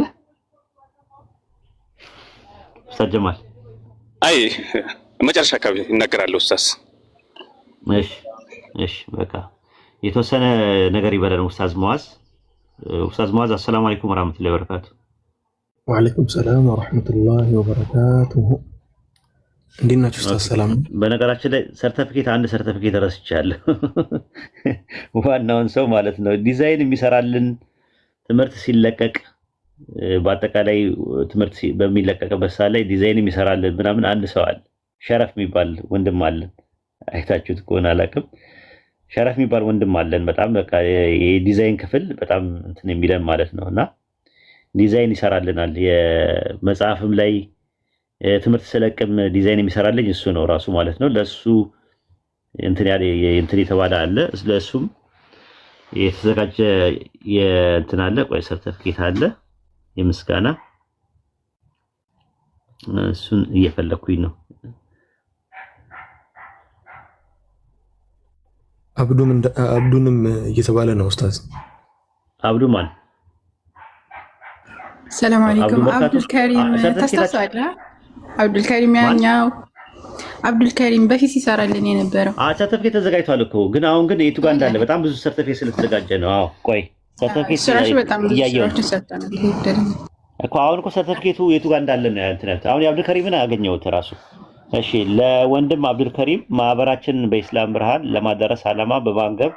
ኡስታዝ ጀማል አይ መጨረሻ አካባቢ ይናገራል ኡስታዝ። እሺ በቃ የተወሰነ ነገር ይበለን ኡስታዝ ሙአዝ። ኡስታዝ ሙአዝ አሰላሙ አለይኩም ወራህመቱላሂ ወበረካቱ። ወአለይኩም ሰላም ወራህመቱላሂ ወበረካቱ። እንዴት ናችሁ ኡስታዝ? ሰላም። በነገራችን ላይ አንድ ሰርተፊኬት ረስቻለሁ። ዋናውን ሰው ማለት ነው ዲዛይን የሚሰራልን ትምህርት ሲለቀቅ በአጠቃላይ ትምህርት በሚለቀቅበት ሰዓት ላይ ዲዛይን የሚሰራልን ምናምን አንድ ሰው አለ። ሸረፍ የሚባል ወንድም አለን። አይታችሁት ከሆነ አላውቅም። ሸረፍ የሚባል ወንድም አለን። በጣም በቃ የዲዛይን ክፍል በጣም እንትን የሚለን ማለት ነው እና ዲዛይን ይሰራልናል። የመጽሐፍም ላይ ትምህርት ስለቅም ዲዛይን የሚሰራልኝ እሱ ነው ራሱ ማለት ነው። ለሱ እንትን የተባለ አለ። ስለሱም የተዘጋጀ የእንትን አለ። ቆይ ሰርተፊኬት አለ የምስጋና እሱን እየፈለኩኝ ነው። አብዱንም እየተባለ ነው ኡስታዝ። አብዱ ማን? ሰላም አለይኩም። አብዱልከሪም ተስተሳለ አብዱልከሪም ያኛው አብዱልከሪም በፊት ይሰራልን የነበረው ሰርተፊኬት ተዘጋጅቷል እኮ ግን አሁን ግን የቱ ጋር እንዳለ በጣም ብዙ ሰርተፊኬት ስለተዘጋጀ ነው። አዎ ቆይ ሰርተፊኬት እያየሁ እኮ አሁን እኮ ሰርተፊኬቱ የቱ ጋር እንዳለ ነው እንትነት አሁን የአብዱልከሪምን አገኘሁት ራሱ። እሺ ለወንድም አብዱልከሪም ማህበራችንን በኢስላም ብርሃን ለማዳረስ ዓላማ በማንገብ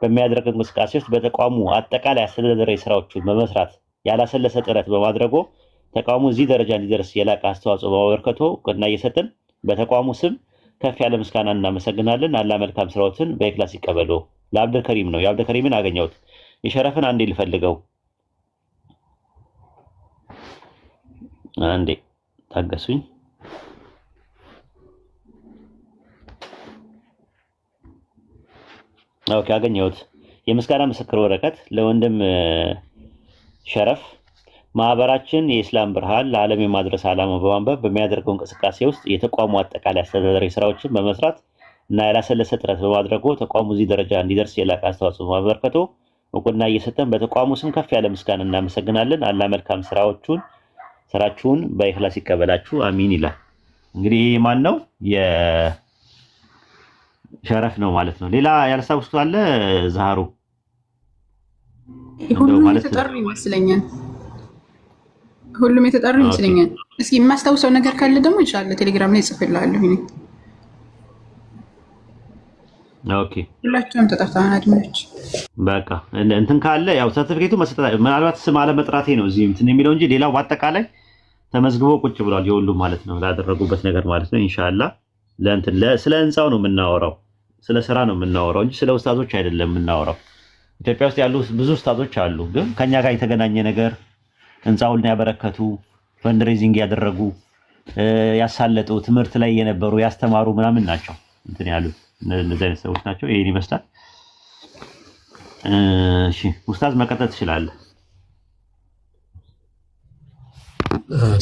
በሚያደርግ እንቅስቃሴ ውስጥ በተቋሙ አጠቃላይ አስተዳደራዊ ስራዎችን በመስራት ያላሰለሰ ጥረት በማድረጉ ተቋሙ እዚህ ደረጃ እንዲደርስ የላቀ አስተዋጽኦ በማበርከቱ እውቅና እየሰጠን በተቋሙ ስም ከፍ ያለ ምስጋና እናመሰግናለን። አላህ መልካም ስራዎችን በኢኽላስ ይቀበለው። ለአብዱልከሪም ነው የአብዱልከሪምን አገኘሁት። የሸረፍን አንዴ ልፈልገው አንዴ ታገሱኝ። ኦኬ አገኘሁት። የምስጋና ምስክር ወረቀት ለወንድም ሸረፍ ማህበራችን የኢስላም ብርሃን ለዓለም የማድረስ ዓላማ በማንበብ በሚያደርገው እንቅስቃሴ ውስጥ የተቋሙ አጠቃላይ አስተዳደራዊ ስራዎችን በመስራት እና ያላሰለሰ ጥረት በማድረጉ ተቋሙ እዚህ ደረጃ እንዲደርስ የላቀ አስተዋጽኦ በማበርከቱ እውቅና እየሰጠን በተቋሙ ስም ከፍ ያለ ምስጋና እናመሰግናለን። አላህ መልካም ስራችሁን በኢኽላስ ይቀበላችሁ አሚን ይላል። እንግዲህ ማን ነው? የሸረፍ ነው ማለት ነው። ሌላ ያልሳውስቱ አለ ዛሃሩ? ሁሉም የተጠሩ ይመስለኛል። ሁሉም የተጠሩ ይመስለኛል። እስኪ የማስታውሰው ነገር ካለ ደግሞ ኢንሻአላህ ቴሌግራም ላይ ጽፍልሃለሁ። ኦኬ ሁላችሁም ተጠርተዋል አድሚኖች። በቃ እንትን ካለ ያው ሰርቲፊኬቱ ምናልባት ስም አለመጥራቴ ነው እዚህ እንትን የሚለው እንጂ ሌላው በአጠቃላይ ተመዝግቦ ቁጭ ብሏል። የሁሉም ማለት ነው ላደረጉበት ነገር ማለት ነው። ኢንሻአላህ ለእንትን ስለ ህንጻው ነው የምናወራው፣ ስለ ስራ ነው የምናወራው እንጂ ስለ ኡስታዞች አይደለም የምናወራው። ኢትዮጵያ ውስጥ ያሉ ብዙ ኡስታዞች አሉ፣ ግን ከኛ ጋር የተገናኘ ነገር ህንጻውን ያበረከቱ ፈንድሬዚንግ ያደረጉ ያሳለጡ ትምህርት ላይ የነበሩ ያስተማሩ ምናምን ናቸው እንትን ያሉት እነዚህ አይነት ሰዎች ናቸው። ይሄን ይመስላል። እሺ ኡስታዝ መቀጠል ትችላለህ።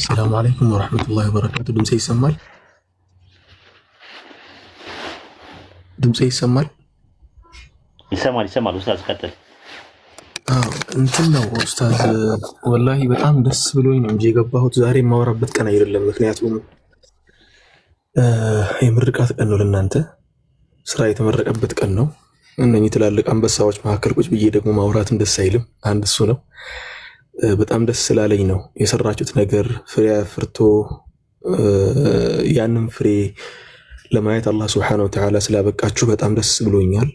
ሰላም አለይኩም ወራህመቱላሂ ወበረካቱ። ድምጼ ይሰማል? ይሰማል። ኡስታዝ ቀጥል። እንትን ነው ኡስታዝ፣ ወላሂ በጣም ደስ ብሎኝ ነው እንጂ የገባሁት ዛሬ የማወራበት ቀን አይደለም። ምክንያቱም የምርቃት ቀን ነው፣ ለእናንተ ስራ የተመረቀበት ቀን ነው። እነኚህ ትላልቅ አንበሳዎች መካከል ቁጭ ብዬ ደግሞ ማውራትም ደስ አይልም። አንድ እሱ ነው። በጣም ደስ ስላለኝ ነው የሰራችሁት ነገር ፍሬ አፍርቶ ያንን ፍሬ ለማየት አላህ ሱብሓነሁ ወተዓላ ስላበቃችሁ በጣም ደስ ብሎኛል።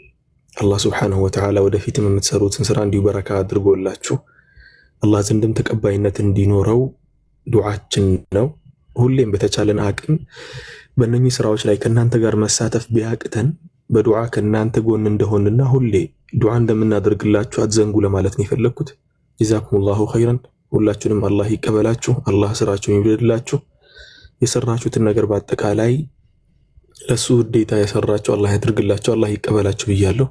አላህ ሱብሓነሁ ወተዓላ ወደፊትም የምትሰሩትን ስራ እንዲሁ በረካ አድርጎላችሁ አላህ ዘንድም ተቀባይነት እንዲኖረው ዱዓችን ነው። ሁሌም በተቻለን አቅም በእነኚህ ስራዎች ላይ ከእናንተ ጋር መሳተፍ ቢያቅተን በዱዓ ከእናንተ ጎን እንደሆንና ሁሌ ዱዓ እንደምናደርግላችሁ አትዘንጉ ለማለት ነው የፈለግኩት። ጀዛኩሙላሁ ኸይረን። ሁላችሁንም አላህ ይቀበላችሁ፣ አላህ ስራችሁን ይውደድላችሁ። የሰራችሁትን ነገር በአጠቃላይ ለሱ ውዴታ የሰራችሁ አላህ ያድርግላችሁ፣ አላህ ይቀበላችሁ ብያለሁ።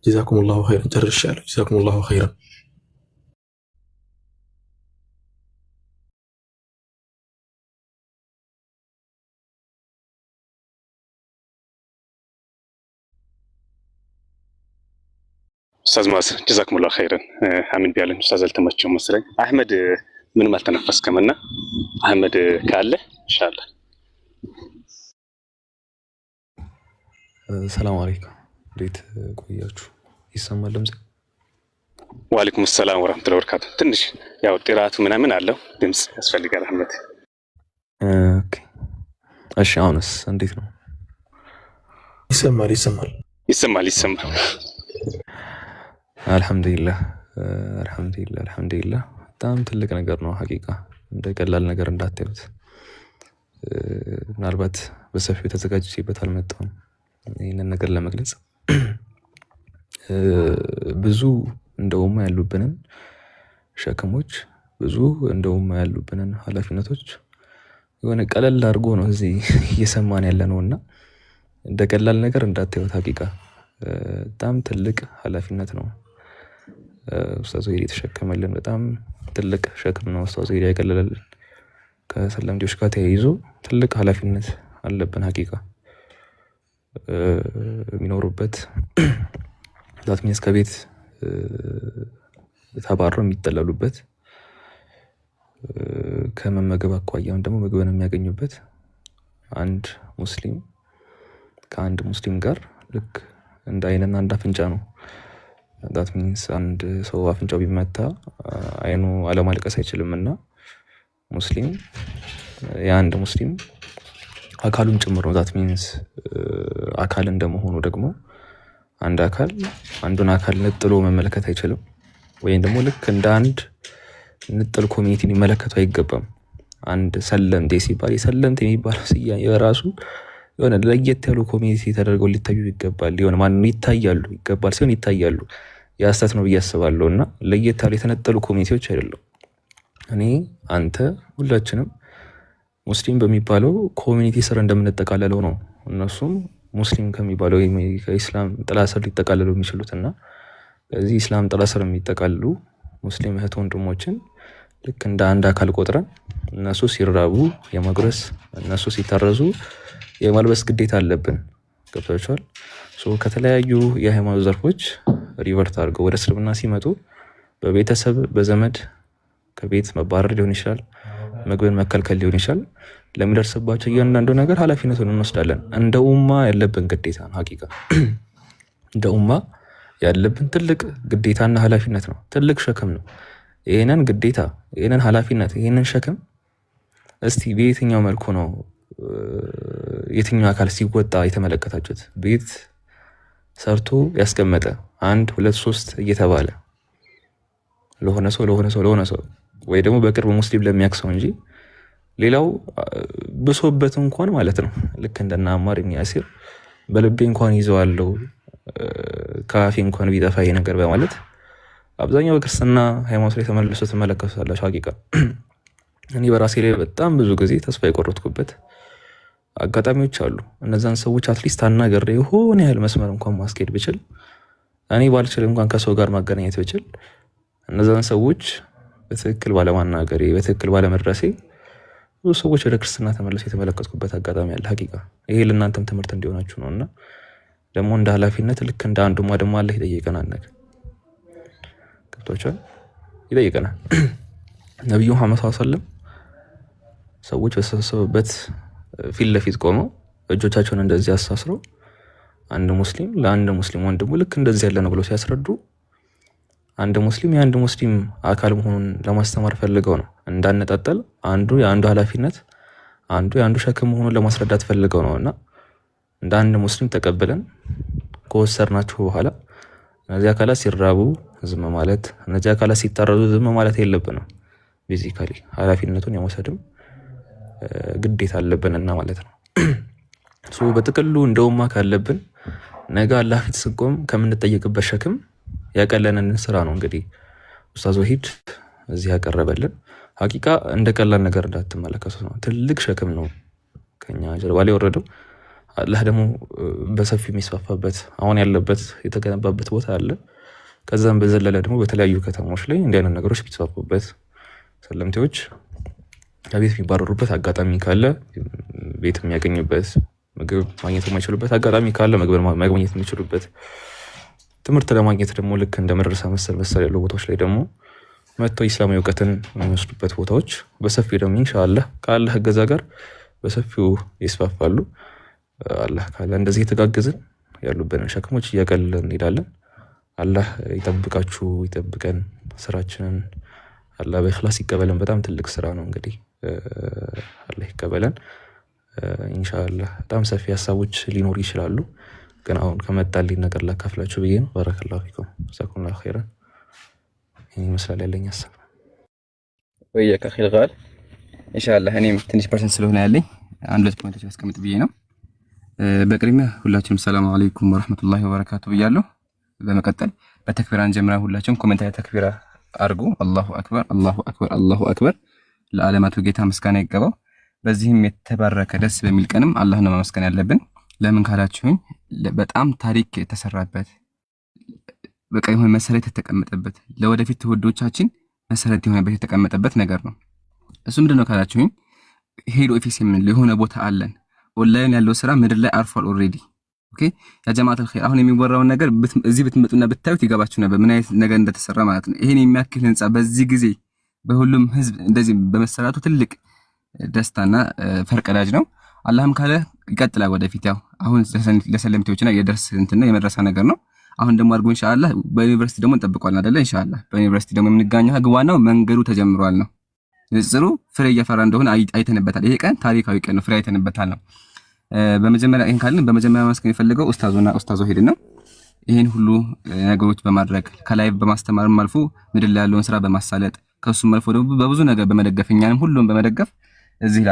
ጀዛኩሙላሁ ኸይረን። ጨርሻለሁ። ጀዛኩሙላሁ ኸይረን። ኡስታዝ ማስ ጀዛኩሙላሁ ኸይረን አሚን ቢያለን። ኡስታዝ አልተመቸውም መሰለኝ። አህመድ ምንም አልተነፈስከምና አህመድ ካለ ኢንሻአላህ። ሰላም አለይኩም፣ እንዴት ቆያችሁ? ይሰማል ድምጽ? ወአለይኩም ሰላም ወራህመቱላሂ ወበረካቱ። ትንሽ ያው ጥራቱ ምናምን አለው ድምጽ ያስፈልጋል አህመድ። ኦኬ እሺ፣ አሁንስ እንዴት ነው? ይሰማል። አልሐምዱሊላህ። በጣም ትልቅ ነገር ነው ሐቂቃ፣ እንደ ቀላል ነገር እንዳታዩት። ምናልባት በሰፊው ተዘጋጅቼበት አልመጣሁም ይህንን ነገር ለመግለጽ። ብዙ እንደውም ያሉብንን ሸክሞች፣ ብዙ እንደውም ያሉብንን ኃላፊነቶች የሆነ ቀለል አድርጎ ነው እዚህ እየሰማን ያለ ነውና እንደ ቀላል ነገር እንዳታዩት ሐቂቃ በጣም ትልቅ ኃላፊነት ነው ኡስታዝ ወይዲ የተሸከመልን። በጣም ትልቅ ሸክም ነው ኡስታዝ ወይዲ ያቀለለልን። ከሰለምቴዎች ጋር ተያይዞ ትልቅ ኃላፊነት አለብን ሐቂቃ። የሚኖሩበት ዛት ሚንስ ከቤት ተባረው የሚጠለሉበት ከመመገብ አኳያም ደግሞ ምግብን የሚያገኙበት አንድ ሙስሊም ከአንድ ሙስሊም ጋር ልክ እንደ አይንና እንደ አፍንጫ ነው። ዛት ሚንስ አንድ ሰው አፍንጫው ቢመታ አይኑ አለማልቀስ አይችልምና ሙስሊም የአንድ ሙስሊም አካሉም ጭምር ነው። ዛት ሚንስ አካል እንደመሆኑ ደግሞ አንድ አካል አንዱን አካል ነጥሎ መመለከት አይችልም፣ ወይም ደግሞ ልክ እንደ አንድ ንጥል ኮሚኒቲ ሊመለከቱ አይገባም። አንድ ሰለምቴ ሲባል የሰለምቴ የሚባለው ስያሜ የራሱ የሆነ ለየት ያሉ ኮሚኒቲ ተደርገው ሊታዩ ይገባል። የሆነ ማን ይታያሉ ይገባል ሲሆን ይታያሉ ያስተት ነው ብዬ አስባለሁ። እና ለየት ያሉ የተነጠሉ ኮሚኒቲዎች አይደለም። እኔ አንተ ሁላችንም ሙስሊም በሚባለው ኮሚኒቲ ስር እንደምንጠቃለለው ነው እነሱም ሙስሊም ከሚባለው ከኢስላም ጥላ ስር ሊጠቃለሉ የሚችሉትና በዚህ ኢስላም ጥላ ስር የሚጠቃለሉ ሙስሊም እህት ወንድሞችን ልክ እንደ አንድ አካል ቆጥረን እነሱ ሲራቡ የማጉረስ እነሱ ሲታረዙ የማልበስ ግዴታ አለብን። ገብቷችኋል? ከተለያዩ የሃይማኖት ዘርፎች ሪቨርት አድርገው ወደ እስልምና ሲመጡ በቤተሰብ በዘመድ ከቤት መባረር ሊሆን ይችላል፣ ምግብን መከልከል ሊሆን ይችላል። ለሚደርስባቸው እያንዳንዱ ነገር ኃላፊነቱን እንወስዳለን። እንደ ኡማ ያለብን ግዴታ ነው። ሀቂቃ እንደ ኡማ ያለብን ትልቅ ግዴታና ኃላፊነት ነው። ትልቅ ሸክም ነው። ይህንን ግዴታ፣ ይህንን ኃላፊነት፣ ይህንን ሸክም እስቲ በየትኛው መልኩ ነው የትኛው አካል ሲወጣ የተመለከታችሁት? ቤት ሰርቶ ያስቀመጠ 1 2 3 እየተባለ ለሆነ ሰው ወይ ደግሞ በቅርብ ሙስሊም ለሚያክሰው እንጂ ሌላው ብሶበት እንኳን ማለት ነው። ልክ እንደና አማር ኢብኑ ያሲር በልቤ እንኳን ይዘዋለው ካፌ እንኳን ቢጠፋ ይሄ ነገር በማለት አብዛኛው በክርስትና ሃይማኖት ላይ ተመልሶ ተመለከቱታላችሁ። ሀቂቃ እኔ በራሴ ላይ በጣም ብዙ ጊዜ ተስፋ የቆረጥኩበት አጋጣሚዎች አሉ። እነዛን ሰዎች አትሊስት አናገሬ የሆነ ያህል መስመር እንኳን ማስኬድ ብችል፣ እኔ ባልችል እንኳን ከሰው ጋር ማገናኘት ብችል፣ እነዛን ሰዎች በትክክል ባለማናገሬ በትክክል ባለመድረሴ ብዙ ሰዎች ወደ ክርስትና ተመልሶ የተመለከትኩበት አጋጣሚ አለ። ሀቂቃ ይሄ ለእናንተም ትምህርት እንዲሆናችሁ ነውና ደግሞ እንደ ኃላፊነት ልክ እንደ አንዱ ማደማ አለ ይጠይቀናል። ነገር ገብቷችኋል? ይጠይቀናል። ነብዩ መሐመድ ሰለላሁ ዐለይሂ ወሰለም ሰዎች በተሰበሰቡበት ፊት ለፊት ቆመው እጆቻቸውን እንደዚህ አሳስረው አንድ ሙስሊም ለአንድ ሙስሊም ወንድሙ ልክ እንደዚህ ያለ ነው ብለው ሲያስረዱ አንድ ሙስሊም የአንድ ሙስሊም አካል መሆኑን ለማስተማር ፈልገው ነው። እንዳነጣጠል አንዱ የአንዱ ኃላፊነት አንዱ የአንዱ ሸክም መሆኑን ለማስረዳት ፈልገው ነውና እንደ አንድ ሙስሊም ተቀበለን ከወሰርናችሁ በኋላ እነዚህ አካላት ሲራቡ ዝም ማለት፣ እነዚህ አካላት ሲታረዙ ዝም ማለት የለብንም። ቤዚካሊ ኃላፊነቱን የመውሰድም ግዴታ አለብንና ማለት ነው። በጥቅሉ እንደ ኡማ ካለብን ነገ አላህ ፊት ስንቆም ከምንጠየቅበት ሸክም ያቀለንን ስራ ነው እንግዲህ ኡስታዝ ወሂድ እዚህ ያቀረበልን። ሀቂቃ እንደ ቀላል ነገር እንዳትመለከቱት ነው። ትልቅ ሸክም ነው ከኛ ጀርባ ላይ ወረደው። አላህ ደግሞ በሰፊው የሚስፋፋበት አሁን ያለበት የተገነባበት ቦታ አለ። ከዛም በዘለለ ደግሞ በተለያዩ ከተሞች ላይ እንዲህ አይነት ነገሮች ቢስፋፉበት፣ ሰለምቴዎች ከቤት የሚባረሩበት አጋጣሚ ካለ ቤት የሚያገኙበት፣ ምግብ ማግኘት የማይችሉበት አጋጣሚ ካለ ምግብ ማግኘት የሚችሉበት፣ ትምህርት ለማግኘት ደግሞ ልክ እንደ መድረሳ መሰል ያሉ ቦታዎች ላይ ደግሞ መጥተው ኢስላማዊ እውቀትን የሚወስዱበት ቦታዎች በሰፊው ደግሞ ኢንሻአላህ ከአላህ እገዛ ጋር በሰፊው ይስፋፋሉ። አላህ ካለ እንደዚህ የተጋገዝን ያሉብንን ሸክሞች እያቀለልን እንሄዳለን። አላህ ይጠብቃችሁ ይጠብቀን። ስራችንን አላህ በእኽላስ ይቀበለን። በጣም ትልቅ ስራ ነው እንግዲህ አላህ ይቀበለን ኢንሻአላህ። በጣም ሰፊ ሀሳቦች ሊኖሩ ይችላሉ፣ ግን አሁን ከመጣልኝ ነገር ላካፍላችሁ ብዬ ነው። ባረከላሁ ፊኩም ጀዛኩሙላሁ ኸይራን። ይሄ ይመስላል ያለኝ ሀሳብ። ወየከ ኺል ጋል ኢንሻአላህ። እኔም ትንሽ ፐርሰንት ስለሆነ ያለኝ አንድ ሁለት ፖይንቶች አስቀምጥ ብዬ ነው። በቅድሚያ ሁላችሁም ሰላም አለይኩም ወራህመቱላሂ ወበረካቱ ብያለሁ። በመቀጠል በተክቢራ እንጀምራለን። ሁላችሁም ኮሜንት ላይ ተክቢራ አድርጉ። አላሁ አክበር አላሁ አክበር አላሁ አክበር። ለዓለማቱ ጌታ ምስጋና ይገባው። በዚህም የተባረከ ደስ በሚል ቀንም አላህ ነው ማመስገን ያለብን። ለምን ካላችሁኝ በጣም ታሪክ የተሰራበት በቃ የሆነ መሰረት የተቀመጠበት ለወደፊት ትውልዶቻችን መሰረት የሆነበት የተቀመጠበት ነገር ነው። እሱ ምንድነው ካላችሁኝ ሄድ ኦፊስ የምንለው የሆነ ቦታ አለን። ኦንላይን ያለው ስራ ምድር ላይ አርፏል ኦልሬዲ። ኦኬ ያ ጀማዓት الخير አሁን የሚወራውን ነገር እዚህ ብትመጡና ብታዩት ይገባችሁ ነበር ምን አይነት ነገር እንደተሰራ ማለት ነው። ይሄን የሚያክል ህንጻ በዚህ ጊዜ በሁሉም ህዝብ እንደዚህ በመሰራቱ ትልቅ ደስታና ፈርቀዳጅ ነው። አላህም ካለ ይቀጥላል ወደፊት። ያው አሁን ለሰለምቴዎችና የደርስ እንትና የመድረሳ ነገር ነው። አሁን ደግሞ አድርጎ ኢንሻአላህ በዩኒቨርሲቲ ደግሞ እንጠብቀዋለን አይደለ? ኢንሻአላህ በዩኒቨርሲቲ ደግሞ የምንጋኘው ህግዋናው መንገዱ ተጀምሯል ነው። ንጽሩ ፍሬ እያፈራ እንደሆነ አይተንበታል። ይሄ ቀን ታሪካዊ ቀን ነው። ፍሬ አይተንበታል ነው። በመጀመሪያ ይሄን ካልን በመጀመሪያ ማስከን የፈለገው ኡስታዞ ሄድን ነው። ይሄን ሁሉ ነገሮች በማድረግ ከላይ በማስተማርም አልፎ ምድር ላይ ያለውን ስራ በማሳለጥ ከሱም አልፎ ደግሞ በብዙ ነገር በመደገፍ እኛንም ሁሉም በመደገፍ እዚህ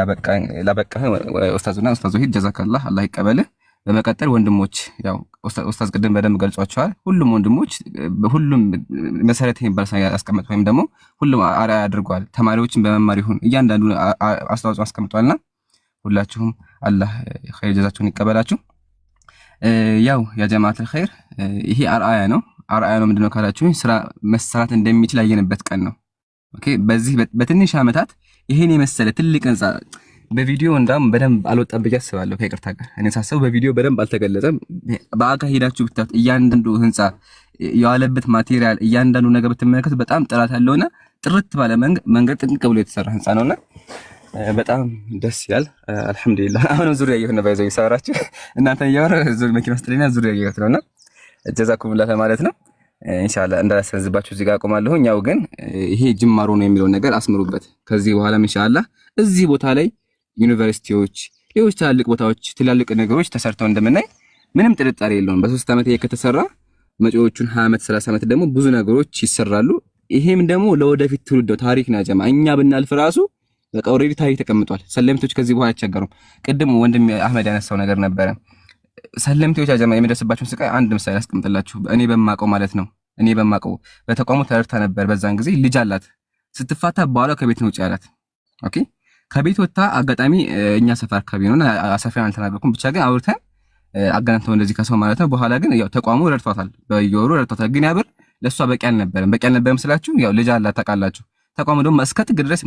ላበቃ ኡስታዞ ሄድ ጀዛከላህ አላህ ይቀበልህ። በመቀጠል ወንድሞች ያው ኡስታዝ ቅድም በደንብ ገልጿቸዋል። ሁሉም ወንድሞች ሁሉም መሰረት የሚባል ያስቀምጡ ወይም ደግሞ ሁሉም አርአያ አድርጓል። ተማሪዎችን በመማር ይሁን እያንዳንዱ አስተዋጽኦ አስቀምጧልና ሁላችሁም አላህ ኸይር ጀዛችሁን ይቀበላችሁ። ያው ያ ጀማዓት الخير ይሄ አርአያ ነው። አርአያ ነው ምንድነው ካላችሁኝ ስራ መሰራት እንደሚችል ያየንበት ቀን ነው። ኦኬ በዚህ በትንሽ አመታት ይሄን የመሰለ ትልቅ ህንጻ በቪዲዮ እንዳም በደንብ አልወጣም ብዬ አስባለሁ። ከይቅርታ ጋር እኔ ሳስበው በቪዲዮ በደንብ አልተገለጸም። በአካል ሄዳችሁ ብታዩት እያንዳንዱ ህንጻ የዋለበት ማቴሪያል እያንዳንዱ ነገር ብትመለከቱ በጣም ጥራት ያለውና ጥርት ባለ መንገድ ጥንቅቅ ብሎ የተሰራ ህንጻ ነውና በጣም ደስ ይላል። አልহামዱሊላህ አሁንም ዙሪያ እየሆነ ባይዘው ይሰራችሁ እናንተ እያወራ ዙሪያ መኪና ውስጥ ለኛ ዙሪያ እየሆነ ነውና ጀዛኩሙላህ ማለት ነው። ኢንሻአላህ እንዳላሰዝባችሁ እዚህ ጋር አቆማለሁ። ያው ግን ይሄ ጅማሮ ነው የሚለው ነገር አስምሩበት። ከዚህ በኋላም ኢንሻአላህ እዚህ ቦታ ላይ ዩኒቨርሲቲዎች ሌሎች ትላልቅ ቦታዎች ትላልቅ ነገሮች ተሰርተው እንደምናይ ምንም ጥርጣሬ የለውም። በ3 አመት ይሄ ከተሰራ መጪዎቹን 20 አመት 30 አመት ደግሞ ብዙ ነገሮች ይሰራሉ። ይሄም ደግሞ ለወደፊት ትውልድ ታሪክ ነው ጀማ። እኛ ብናልፍ ራሱ በቃ ኦሬዲ ታሪክ ተቀምጧል። ሰለምቶች ከዚህ በኋላ አይቸገሩም። ቅድም ወንድም አህመድ ያነሳው ነገር ነበረ። ሰለምቶች ጀማ የሚደርስባቸውን ስቃይ አንድ ምሳሌ አስቀምጥላችሁ እኔ በማቀው ማለት ነው። እኔ በማቀው በተቋሙ ተርታ ነበር። በዛን ጊዜ ልጅ አላት። ስትፋታ በኋላ ከቤት ነው ያላት። ኦኬ ከቤት ወጣ አጋጣሚ እኛ ሰፈር አካባቢ ነውና አሰፋን አልተናገርኩም። ብቻ ግን አውርተን አገናኝተው እንደዚህ ከሰው ማለት ነው። በኋላ ግን ያው ተቋሙ ረድቷታል። በየወሩ ረድቷታል። ግን ያብር ለሷ በቂ አልነበረም ስላችሁ ያው ልጅ አላት ታውቃላችሁ። ተቋሙ ደግሞ እስከ ጥግ ድረስ